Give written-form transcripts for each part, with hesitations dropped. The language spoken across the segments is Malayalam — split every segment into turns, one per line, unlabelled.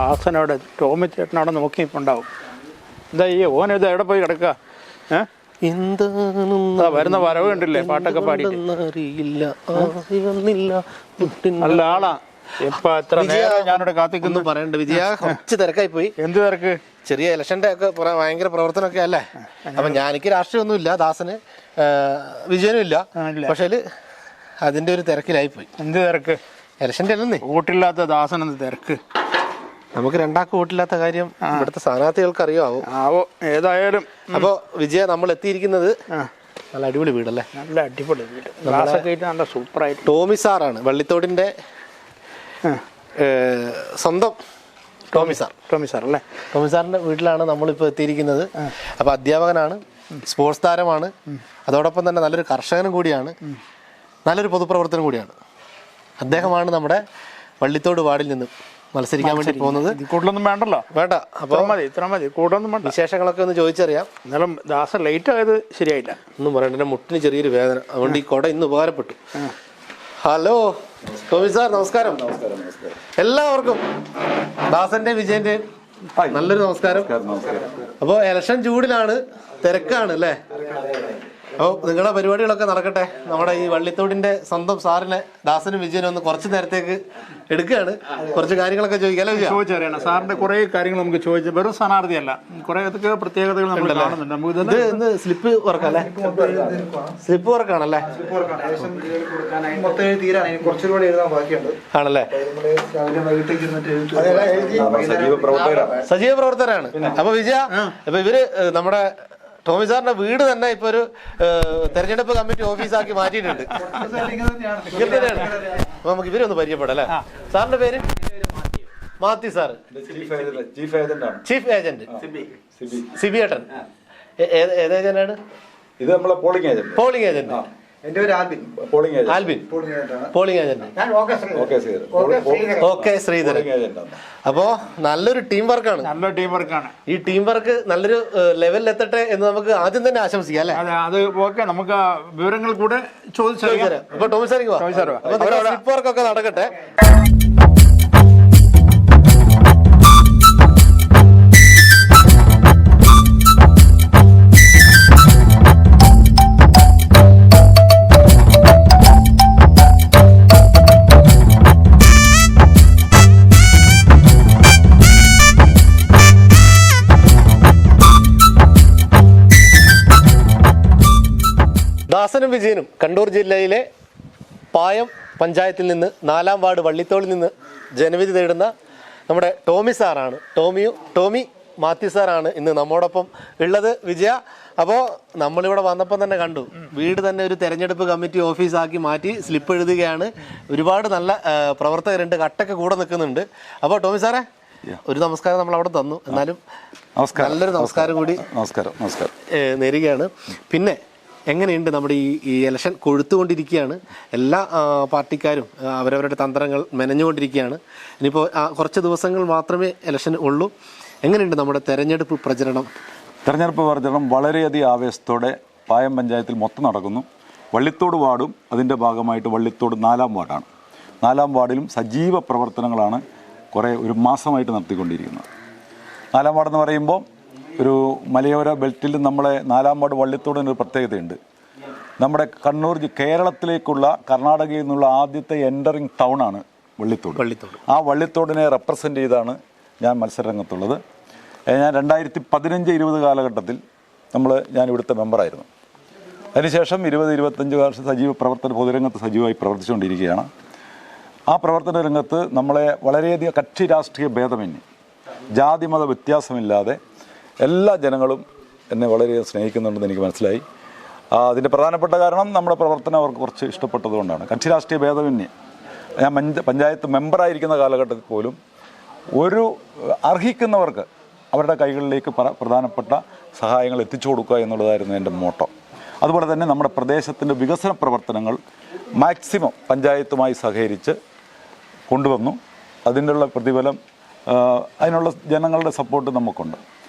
ദാസനവിടെ ടോമി ചേട്ടനവിടെ നോക്കി ഇപ്പോൾ ഉണ്ടാവും. എന്താ ഈ ഓനിത് എവിടെ പോയി കിടക്കുക? വരുന്ന വരവ് കണ്ടില്ലേ, പാട്ടൊക്കെ പാടി. നല്ല ആളാ. ഇപ്പൊ എത്ര നേരം ഞാനിവിടെ കാത്തിക്കുന്നു.
പറയണ്ട വിജയ, കുറച്ച് തിരക്കായി പോയി.
എന്ത് തിരക്ക്?
ചെറിയ ഇലക്ഷന്റെ ഒക്കെ ഭയങ്കര പ്രവർത്തനമൊക്കെ അല്ലേ. അപ്പൊ എനിക്ക് രാഷ്ട്രീയമൊന്നും ഇല്ല, ദാസന് വിജയനും ഇല്ല. പക്ഷേ അതിന്റെ ഒരു തിരക്കിലായി പോയി.
എന്ത് തിരക്ക്?
ഇലക്ഷന്റെ അല്ലെന്നേ.
വോട്ടില്ലാത്ത ദാസൻ എന്ത് തിരക്ക്?
നമുക്ക് രണ്ടാൾക്ക് വോട്ടില്ലാത്ത കാര്യം ഇവിടുത്തെ സ്ഥാനാർത്ഥികൾക്ക് അറിയാവോ?
ഏതായാലും
അപ്പൊ വിജയ, നമ്മൾ എത്തിയിരിക്കുന്നത് നല്ല അടിപൊളി വീടല്ലേ.
നല്ല അടിപൊളി വീട്, നല്ല സൂപ്പറായിട്ട്.
ടോമി സാറാണ്, വള്ളിത്തോടിന്റെ സ്വന്തം ടോമി സാർ
അല്ലേ.
ടോമി സാറിന്റെ വീട്ടിലാണ് നമ്മളിപ്പോൾ എത്തിയിരിക്കുന്നത്. അപ്പോൾ അധ്യാപകനാണ്, സ്പോർട്സ് താരമാണ്, അതോടൊപ്പം തന്നെ നല്ലൊരു കർഷകനും കൂടിയാണ്, നല്ലൊരു പൊതുപ്രവർത്തനം കൂടിയാണ്. അദ്ദേഹമാണ് നമ്മുടെ വള്ളിത്തോട് വാർഡിൽ നിന്നും മത്സരിക്കാൻ വേണ്ടി പോകുന്നത്.
കൂടുതലൊന്നും വേണ്ടല്ലോ.
വേണ്ട,
അപ്പോൾ ഇത്ര മതി, കൂടുതലൊന്നും വേണ്ട.
വിശേഷങ്ങളൊക്കെ ഒന്ന് ചോദിച്ചറിയാം.
എന്നാലും ദാസൻ ലേറ്റ് ആയത് ശരിയായില്ല.
ഒന്നും പറയണ്ട, എൻ്റെ മുട്ടിന് ചെറിയൊരു വേദന, അതുകൊണ്ട് ഈ കുട ഇന്ന് ഉപകാരപ്പെട്ടു. ഹലോ ടോമി സാർ, നമസ്കാരം. എല്ലാവർക്കും ദാസന്റെ വിജയന്റെ നല്ലൊരു നമസ്കാരം. അപ്പോൾ ഇലക്ഷൻ ചൂടിലാണ്, തിരക്കാണ് അല്ലേ. അപ്പോൾ നിങ്ങളുടെ പരിപാടികളൊക്കെ നടക്കട്ടെ. നമ്മുടെ ഈ വള്ളിത്തോടിന്റെ സ്വന്തം സാറിനെ ദാസനും വിജയനും ഒന്ന് കുറച്ച് നേരത്തേക്ക് എടുക്കുകയാണ്. കുറച്ച് കാര്യങ്ങളൊക്കെ
ചോദിച്ചറിയണം. സാറിന്റെ കുറെ കാര്യങ്ങൾ നമുക്ക് ചോദിച്ചു. വെറും സ്ഥാനാർത്ഥിയല്ല, കുറെ പ്രത്യേകതകൾ നമ്മൾ കാണുന്നുണ്ട്.
ഇത് സ്ലിപ്പ് വർക്കല്ലേ? സ്ലിപ്പ് വർക്കാണല്ലേ? ആണല്ലേ. സജീവ പ്രവർത്തകരാണ്. അപ്പൊ വിജയ, അപ്പൊ ഇവര് നമ്മുടെ ടോമി സാറിന്റെ വീട് തന്നെ ഇപ്പൊ ഒരു തെരഞ്ഞെടുപ്പ് കമ്മിറ്റി ഓഫീസാക്കി മാറ്റിയിട്ടുണ്ട്. അപ്പൊ നമുക്ക് ഇവരൊന്ന് പരിചയപ്പെടാം അല്ലേ. സാറിന്റെ പേര്? Mathew sir, chief agent. Sibi ഏട്ടൻ ഏത് ഏജന്റാണ്?
ഇത് നമ്മളെ പോളിംഗ്
ഏജന്റ്.
എന്റെ പേര് Albin.
Polling agent. Okay Sreedharan. അപ്പോ നല്ലൊരു ടീം വർക്കാണ്. ഈ ടീം വർക്ക് നല്ലൊരു ലെവലിൽ എത്തട്ടെ എന്ന് നമുക്ക് ആദ്യം തന്നെ ആശംസിക്കാം അല്ലെ.
അത് ഓക്കെ, നമുക്ക് വിവരങ്ങൾ കൂടെ ചോദിച്ചു.
അപ്പൊ ടോമി സാറിക്ക് സ്ലിപ്പ് വർക്കൊക്കെ നടക്കട്ടെ. ദാസനും വിജയനും കണ്ണൂർ ജില്ലയിലെ പായം പഞ്ചായത്തിൽ നിന്ന് 4-ാം വാർഡ് വള്ളിത്തോളിൽ നിന്ന് ജനവിധി തേടുന്ന നമ്മുടെ ടോമി സാറാണ്. ടോമി മാത്യു സാറാണ് ഇന്ന് നമ്മോടൊപ്പം ഉള്ളത്. വിജയ, അപ്പോൾ നമ്മളിവിടെ വന്നപ്പോൾ തന്നെ കണ്ടു, വീട് തന്നെ ഒരു തെരഞ്ഞെടുപ്പ് കമ്മിറ്റി ഓഫീസാക്കി മാറ്റി സ്ലിപ്പ് എഴുതുകയാണ്. ഒരുപാട് നല്ല പ്രവർത്തകരുണ്ട്, കട്ടൊക്കെ കൂടെ നിൽക്കുന്നുണ്ട്. അപ്പോൾ ടോമി സാറേ, ഒരു നമസ്കാരം നമ്മൾ അവിടെ തന്നു, എന്നാലും നല്ലൊരു നമസ്കാരം കൂടി നേരുകയാണ്. പിന്നെ എങ്ങനെയുണ്ട് നമ്മുടെ ഈ ഇലക്ഷൻ കൊഴുത്തുകൊണ്ടിരിക്കുകയാണ്. എല്ലാ പാർട്ടിക്കാരും അവരവരുടെ തന്ത്രങ്ങൾ മെനഞ്ഞുകൊണ്ടിരിക്കുകയാണ്. ഇനിയിപ്പോൾ കുറച്ച് ദിവസങ്ങൾ മാത്രമേ ഇലക്ഷൻ ഉള്ളൂ. എങ്ങനെയുണ്ട് നമ്മുടെ തെരഞ്ഞെടുപ്പ് പ്രചരണം?
വളരെയധികം ആവേശത്തോടെ പായം പഞ്ചായത്തിൽ മൊത്തം നടക്കുന്നു. വള്ളിത്തോട് വാർഡും അതിൻ്റെ ഭാഗമായിട്ട് വള്ളിത്തോട് 4-ാം വാർഡാണ്. 4-ാം വാർഡിലും സജീവ പ്രവർത്തനങ്ങളാണ് ഒരു മാസമായിട്ട് നടത്തിക്കൊണ്ടിരിക്കുന്നത്. 4-ാം വാർഡെന്ന് പറയുമ്പോൾ ഒരു മലയോര ബെൽറ്റിൽ നമ്മളെ 4-ാം വാർഡ് വള്ളിത്തോടിനൊരു പ്രത്യേകതയുണ്ട്. നമ്മുടെ കേരളത്തിലേക്കുള്ള കർണാടകയിൽ നിന്നുള്ള ആദ്യത്തെ എൻ്ററിങ് ടൗണാണ് വള്ളിത്തോട്. ആ വള്ളിത്തോടിനെ റെപ്രസെൻ്റ് ചെയ്താണ് ഞാൻ മത്സരരംഗത്തുള്ളത്. ഞാൻ 2015-20 കാലഘട്ടത്തിൽ ഞാൻ ഇവിടുത്തെ മെമ്പറായിരുന്നു. അതിനുശേഷം 20-25 വർഷം പൊതുരംഗത്ത് സജീവമായി പ്രവർത്തിച്ചുകൊണ്ടിരിക്കുകയാണ്. ആ പ്രവർത്തന രംഗത്ത് നമ്മളെ വളരെയധികം കക്ഷി രാഷ്ട്രീയ ഭേദമന്യേ ജാതിമത വ്യത്യാസമില്ലാതെ എല്ലാ ജനങ്ങളും എന്നെ വളരെയധികം സ്നേഹിക്കുന്നുണ്ടെന്ന് എനിക്ക് മനസ്സിലായി. അതിൻ്റെ പ്രധാനപ്പെട്ട കാരണം നമ്മുടെ പ്രവർത്തനം അവർക്ക് കുറച്ച് ഇഷ്ടപ്പെട്ടതുകൊണ്ടാണ്. കക്ഷി രാഷ്ട്രീയ ഭേദമന്യേ ഞാൻ പഞ്ചായത്ത് മെമ്പറായിരിക്കുന്ന കാലഘട്ടത്തിൽ പോലും അർഹിക്കുന്നവർക്ക് അവരുടെ കൈകളിലേക്ക് പ്രധാനപ്പെട്ട സഹായങ്ങൾ എത്തിച്ചു കൊടുക്കുക എന്നുള്ളതായിരുന്നു എൻ്റെ മോട്ടോ. അതുപോലെ തന്നെ നമ്മുടെ പ്രദേശത്തിൻ്റെ വികസന പ്രവർത്തനങ്ങൾ മാക്സിമം പഞ്ചായത്തുമായി സഹകരിച്ച് കൊണ്ടുവന്നു. അതിനുള്ള പ്രതിഫലം, അതിനുള്ള ജനങ്ങളുടെ സപ്പോർട്ട് നമുക്കുണ്ട്.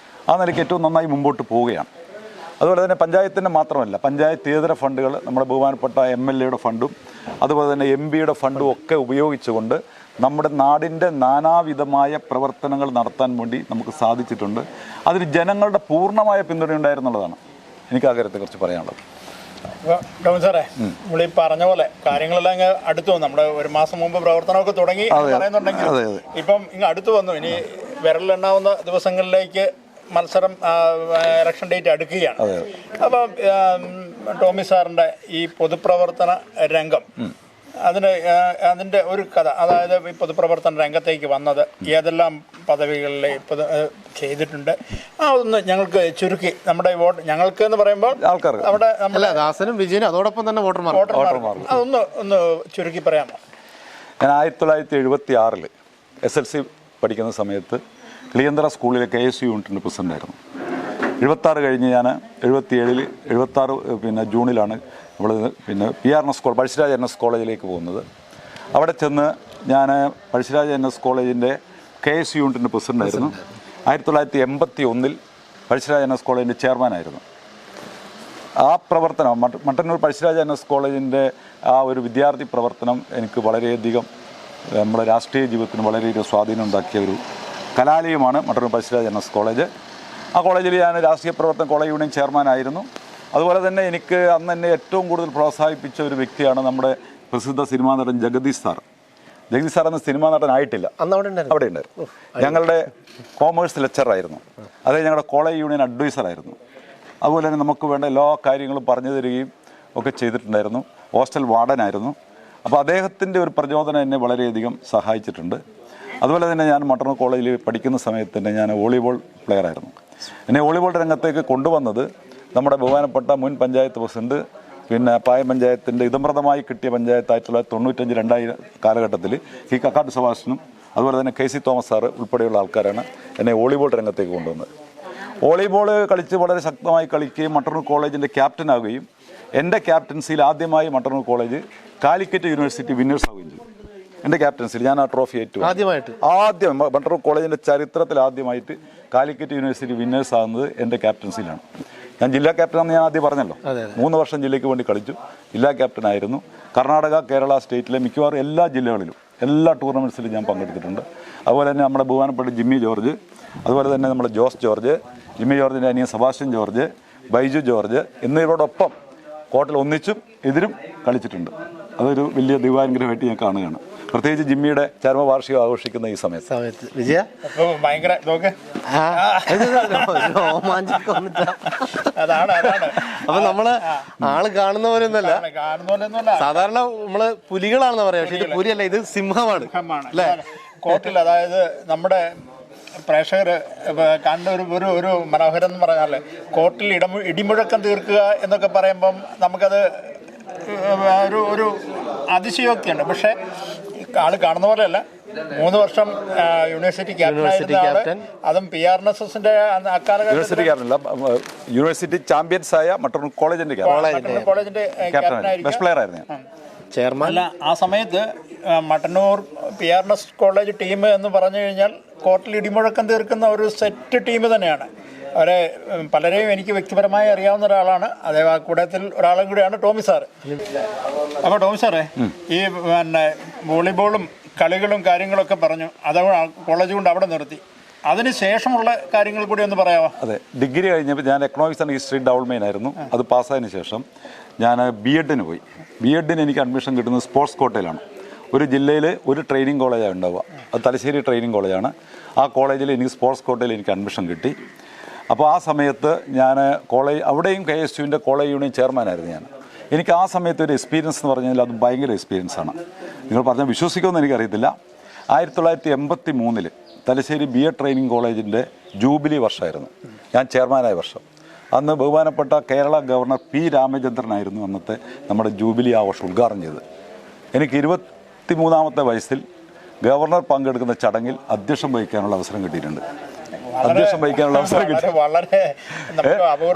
ആ നിലയ്ക്ക് ഏറ്റവും നന്നായി മുമ്പോട്ട് പോവുകയാണ്. അതുപോലെ തന്നെ പഞ്ചായത്തിൻ്റെ മാത്രമല്ല, പഞ്ചായത്തേതര ഫണ്ടുകൾ, നമ്മുടെ ബഹുമാനപ്പെട്ട MLA യുടെ ഫണ്ടും അതുപോലെ തന്നെ MP യുടെ ഫണ്ടും ഒക്കെ ഉപയോഗിച്ചുകൊണ്ട് നമ്മുടെ നാടിൻ്റെ നാനാവിധമായ പ്രവർത്തനങ്ങൾ നടത്താൻ വേണ്ടി നമുക്ക് സാധിച്ചിട്ടുണ്ട്. അതിന് ജനങ്ങളുടെ പൂർണ്ണമായ പിന്തുണയുണ്ടായിരുന്നുള്ളതാണ് എനിക്ക് ആ കാര്യത്തെക്കുറിച്ച് പറയാനുള്ളത്.
ടോമി സാറേ, നമ്മൾ ഈ പറഞ്ഞ പോലെ കാര്യങ്ങളെല്ലാം ഇങ്ങ് അടുത്തു വന്നു. നമ്മുടെ ഒരു മാസം മുമ്പ് പ്രവർത്തനമൊക്കെ തുടങ്ങി പറയുന്നുണ്ടെങ്കിൽ ഇപ്പം ഇങ്ങ് അടുത്തു വന്നു. ഇനി വിരലിലെണ്ണാവുന്ന ദിവസങ്ങളിലേക്ക് മത്സരം ഇലക്ഷൻ ഡേറ്റ് അടുക്കുകയാണ്. അപ്പം ടോമി സാറിൻ്റെ ഈ പൊതുപ്രവർത്തന രംഗം അതിൻ്റെ ഒരു കഥ, അതായത് ഈ പൊതുപ്രവർത്തന രംഗത്തേക്ക് വന്നത് ഏതെല്ലാം പദവികളിൽ ഇപ്പോൾ ചെയ്തിട്ടുണ്ട്, ഒന്ന് ഞങ്ങൾക്ക് ചുരുക്കി നമ്മുടെ വോട്ട് ഞങ്ങൾക്ക് എന്ന് പറയുമ്പോൾ
ആൾക്കാർക്ക്
അവിടെ ദാസനും വിജയനും അതോടൊപ്പം തന്നെ വോട്ടർമാർ
ഒന്ന് ചുരുക്കി പറയാമോ?
ഞാൻ 1976 SLC പഠിക്കുന്ന സമയത്ത് കിളിയന്തറ സ്കൂളിലെ KSU യൂണിറ്റിൻ്റെ പ്രസിഡൻ്റായിരുന്നു. 76 കഴിഞ്ഞ് ഞാൻ 76 ജൂണിലാണ് നമ്മൾ PRNS പഴശ്ശിരാജ NS കോളേജിലേക്ക് പോകുന്നത്. അവിടെ ചെന്ന് ഞാൻ പഴശ്ശിരാജ NS കോളേജിൻ്റെ KSU യൂണിറ്റിൻ്റെ പ്രസിഡൻ്റായിരുന്നു. 1981 പഴശ്ശിരാജ NS കോളേജിൻ്റെ ചെയർമാനായിരുന്നു. ആ പ്രവർത്തനം മട്ടന്നൂർ പഴശ്ശിരാജ NS കോളേജിൻ്റെ ആ ഒരു വിദ്യാർത്ഥി പ്രവർത്തനം എനിക്ക് വളരെയധികം നമ്മുടെ രാഷ്ട്രീയ ജീവിതത്തിന് വളരെയധികം സ്വാധീനം ഉണ്ടാക്കിയ ഒരു കലാലയമാണ് മട്ടന്നൂർ പഴശ്ശിരാജ NS കോളേജ്. ആ കോളേജിൽ ഞാൻ രാഷ്ട്രീയ പ്രവർത്തനം കോളേജ് യൂണിയൻ ചെയർമാനായിരുന്നു. അതുപോലെ തന്നെ എനിക്ക് അന്ന് എന്നെ ഏറ്റവും കൂടുതൽ പ്രോത്സാഹിപ്പിച്ച ഒരു വ്യക്തിയാണ് നമ്മുടെ പ്രസിദ്ധ സിനിമാ നടൻ ജഗദീഷ് സാർ. ജഗദീഷ് സാർ അന്ന് സിനിമാ നടനായിട്ടില്ല, അവിടെ ഉണ്ടായിരുന്നു. ഞങ്ങളുടെ കോമേഴ്സ് ലെക്ചറായിരുന്നു. അതായത് ഞങ്ങളുടെ കോളേജ് യൂണിയൻ അഡ്വൈസറായിരുന്നു. അതുപോലെ തന്നെ നമുക്ക് വേണ്ട എല്ലാ കാര്യങ്ങളും പറഞ്ഞു തരികയും ഒക്കെ ചെയ്തിട്ടുണ്ടായിരുന്നു. ഹോസ്റ്റൽ വാർഡനായിരുന്നു. അപ്പോൾ അദ്ദേഹത്തിൻ്റെ ഒരു പ്രചോദനം എന്നെ വളരെയധികം സഹായിച്ചിട്ടുണ്ട്. അതുപോലെ തന്നെ ഞാൻ മട്ടന്നൂർ കോളേജിൽ പഠിക്കുന്ന സമയത്ത് തന്നെ ഞാൻ വോളിബോൾ പ്ലെയറായിരുന്നു. എന്നെ വോളിബോൾ രംഗത്തേക്ക് കൊണ്ടുവന്നത് നമ്മുടെ ബഹുമാനപ്പെട്ട മുൻ പഞ്ചായത്ത് പ്രസിഡന്റ്, പായം പഞ്ചായത്തിൻ്റെ ഇതമ്പ്രദമായി കിട്ടിയ പഞ്ചായത്ത് 1995-2000 കാലഘട്ടത്തിൽ കക്കാട്ട് സുഭാഷനും അതുപോലെ തന്നെ KC തോമസ് സാറ് ഉൾപ്പെടെയുള്ള ആൾക്കാരാണ് എന്നെ വോളിബോൾ രംഗത്തേക്ക് കൊണ്ടുവന്നത്. വോളിബോൾ കളിച്ച് വളരെ ശക്തമായി കളിക്കുകയും മട്ടന്നൂർ കോളേജിൻ്റെ ക്യാപ്റ്റനാകുകയും എൻ്റെ ക്യാപ്റ്റൻസിയിൽ ആദ്യമായി Mattannur college Calicut university winners ആവുകയും ചെയ്തു. എൻ്റെ ക്യാപ്റ്റൻസിൽ ഞാൻ ആ ട്രോഫി ഏറ്റു. ആദ്യം മട്ടന്നൂർ കോളേജിൻ്റെ ചരിത്രത്തിൽ ആദ്യമായിട്ട് കാലിക്കറ്റ് യൂണിവേഴ്സിറ്റി വിന്നേഴ്സ് ആകുന്നത് എൻ്റെ ക്യാപ്റ്റൻസിയിലാണ്. ഞാൻ ജില്ലാ ക്യാപ്റ്റനാണെന്ന് ഞാൻ ആദ്യം പറഞ്ഞല്ലോ. 3 വർഷം ജില്ലയ്ക്ക് വേണ്ടി കളിച്ചു, ജില്ലാ ക്യാപ്റ്റനായിരുന്നു. കർണാടക, കേരള സ്റ്റേറ്റിലെ മിക്കവാറും എല്ലാ ജില്ലകളിലും എല്ലാ ടൂർണമെൻറ്റ്സിലും ഞാൻ പങ്കെടുത്തിട്ടുണ്ട്. അതുപോലെ തന്നെ നമ്മുടെ ബഹുമാനപ്പെട്ട ജിമ്മി ജോർജ്, അതുപോലെ തന്നെ നമ്മുടെ ജോസ് ജോർജ്, ജിമ്മി ജോർജിൻ്റെ അനിയൻ സെബാസ്റ്റ്യൻ ജോർജ്, ബൈജു ജോർജ് എന്നിവരോടൊപ്പം കോർട്ടിൽ ഒന്നിച്ചും എതിരും കളിച്ചിട്ടുണ്ട്. അതൊരു വലിയ ദൈവാനുഗ്രഹമായിട്ട് ഞാൻ കാണുകയാണ്. പ്രത്യേകിച്ച് ജിമ്മിയുടെ ചരമവാർഷികം ആഘോഷിക്കുന്ന ഈ സമയത്ത്.
വിജയ
ഭയങ്കര
അപ്പൊ നമ്മള് ആള് കാണുന്ന പോലെയൊന്നുമല്ല, സാധാരണ നമ്മള് പുലികളാണെന്ന് പറയാം. പക്ഷെ ഇത് പുലിയല്ല, ഇത് സിംഹമാണ് അല്ലേ?
കോർട്ടിൽ അതായത് നമ്മുടെ പ്രേക്ഷകർ കണ്ട ഒരു മനോഹരം എന്ന് പറഞ്ഞാൽ കോർട്ടിൽ ഇടിമുഴക്കം തീർക്കുക എന്നൊക്കെ പറയുമ്പം നമുക്കത് ഒരു അതിശയോക്തിയുണ്ട്. പക്ഷെ ആള് കാണുന്ന പോലെയല്ല. 3 വർഷം യൂണിവേഴ്സിറ്റി ക്യാപ്റ്റൻ, അതും PRNSന്റെ
യൂണിവേഴ്സിറ്റി ക്യാപ്റ്റനല്ല, യൂണിവേഴ്സിറ്റി ചാമ്പ്യൻസ് ആയ മട്ടന്നൂർ കോളേജിന്റെ ബെസ്റ്റ് പ്ലെയർ ആയിരുന്നു
ചെയർമാൻ.
അല്ല, ആ സമയത്ത് മട്ടന്നൂർ PRNS കോളേജ് ടീം എന്ന് പറഞ്ഞു കഴിഞ്ഞാൽ കോർട്ടിൽ ഇടിമുഴക്കം തീർക്കുന്ന ഒരു സെറ്റ് ടീം തന്നെയാണ്. അവരെ പലരെയും എനിക്ക് വ്യക്തിപരമായി അറിയാവുന്ന ഒരാളാണ്. അതേ ആ കൂട്ടത്തിൽ ഒരാളും കൂടിയാണ് ടോമി സാറ്. അപ്പോൾ ടോമി സാറേ, ഈ വോളിബോളും കളികളും കാര്യങ്ങളൊക്കെ പറഞ്ഞു, അത് കോളേജ് കൊണ്ട് അവിടെ നിർത്തി. അതിന് ശേഷമുള്ള കാര്യങ്ങൾ കൂടി ഒന്ന് പറയാമോ?
അതെ, ഡിഗ്രി കഴിഞ്ഞപ്പോൾ ഞാൻ എക്കണോമിക്സ് ആൻഡ് ഹിസ്റ്ററി ഡെവലപ്മെൻ്റ് ആയിരുന്നു. അത് പാസ്സായതിനു ശേഷം ഞാൻ B.Edന് പോയി. B.Edന് എനിക്ക് അഡ്മിഷൻ കിട്ടുന്നത് സ്പോർട്സ് കോട്ടയിലാണ്. ഒരു ജില്ലയിൽ ഒരു ട്രെയിനിങ് കോളേജാണ് ഉണ്ടാവുക. അത് തലശ്ശേരി ട്രെയിനിങ് കോളേജാണ്. ആ കോളേജിൽ എനിക്ക് സ്പോർട്സ് കോട്ടയിൽ എനിക്ക് അഡ്മിഷൻ കിട്ടി. അപ്പോൾ ആ സമയത്ത് ഞാൻ അവിടെയും KSUവിൻ്റെ കോളേജ് യൂണിയൻ ചെയർമാനായിരുന്നു ഞാൻ. എനിക്ക് ആ സമയത്ത് ഒരു എക്സ്പീരിയൻസ് എന്ന് പറഞ്ഞാൽ അത് ഭയങ്കര എക്സ്പീരിയൻസാണ്. നിങ്ങൾ പറഞ്ഞാൽ വിശ്വസിക്കുമെന്ന് എനിക്കറിയത്തില്ല. 1983 തലശ്ശേരി B.Ed ട്രെയിനിങ് കോളേജിൻ്റെ ജൂബിലി വർഷമായിരുന്നു. ഞാൻ ചെയർമാനായ വർഷം. അന്ന് ബഹുമാനപ്പെട്ട കേരള ഗവർണർ P. രാമചന്ദ്രനായിരുന്നു അന്നത്തെ നമ്മുടെ ജൂബിലി ആഘോഷം ഉദ്ഘാടനം ചെയ്തത്. എനിക്ക് 23-ാമത്തെ വയസ്സിൽ ഗവർണർ പങ്കെടുക്കുന്ന ചടങ്ങിൽ അധ്യക്ഷം വഹിക്കാനുള്ള അവസരം കിട്ടിയിട്ടുണ്ട്.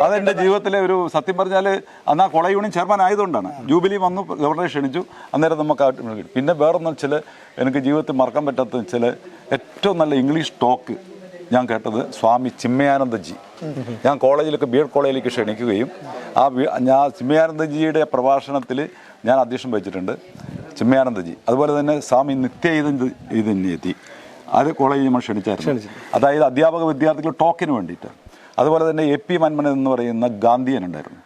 അതെൻ്റെ ജീവിതത്തിലെ ഒരു, സത്യം പറഞ്ഞാൽ അന്ന് ആ കോളേജ് യൂണിയൻ ചെയർമാൻ ആയതുകൊണ്ടാണ്. ജൂബിലി വന്നു, ഗവർണറെ ക്ഷണിച്ചു, അന്നേരം നമുക്ക്. പിന്നെ വേറൊന്നും വെച്ചാൽ എനിക്ക് ജീവിതത്തിൽ മറക്കാൻ പറ്റാത്തതെന്ന് വെച്ചാൽ ഏറ്റവും നല്ല ഇംഗ്ലീഷ് ടോക്ക് ഞാൻ കേട്ടത് സ്വാമി ചിന്മയാനന്ദജി. ഞാൻ കോളേജിലൊക്കെ B.Ed കോളേജിലേക്ക് ക്ഷണിക്കുകയും ഞാൻ ചിന്മയാനന്ദജിയുടെ പ്രഭാഷണത്തിൽ ഞാൻ അധ്യക്ഷം വഹിച്ചിട്ടുണ്ട്. ചിന്മയാനന്ദജി, അതുപോലെ തന്നെ സ്വാമി നിത്യാനന്ദജി അത് കോളേജിൽ നമ്മൾ ക്ഷണിച്ചായിരുന്നു. അതായത് അധ്യാപക വിദ്യാർത്ഥികൾ ടോക്കിന് വേണ്ടിയിട്ട്. അതുപോലെ തന്നെ AP മന്മനൻ എന്ന് പറയുന്ന ഗാന്ധിയൻ ഉണ്ടായിരുന്നു.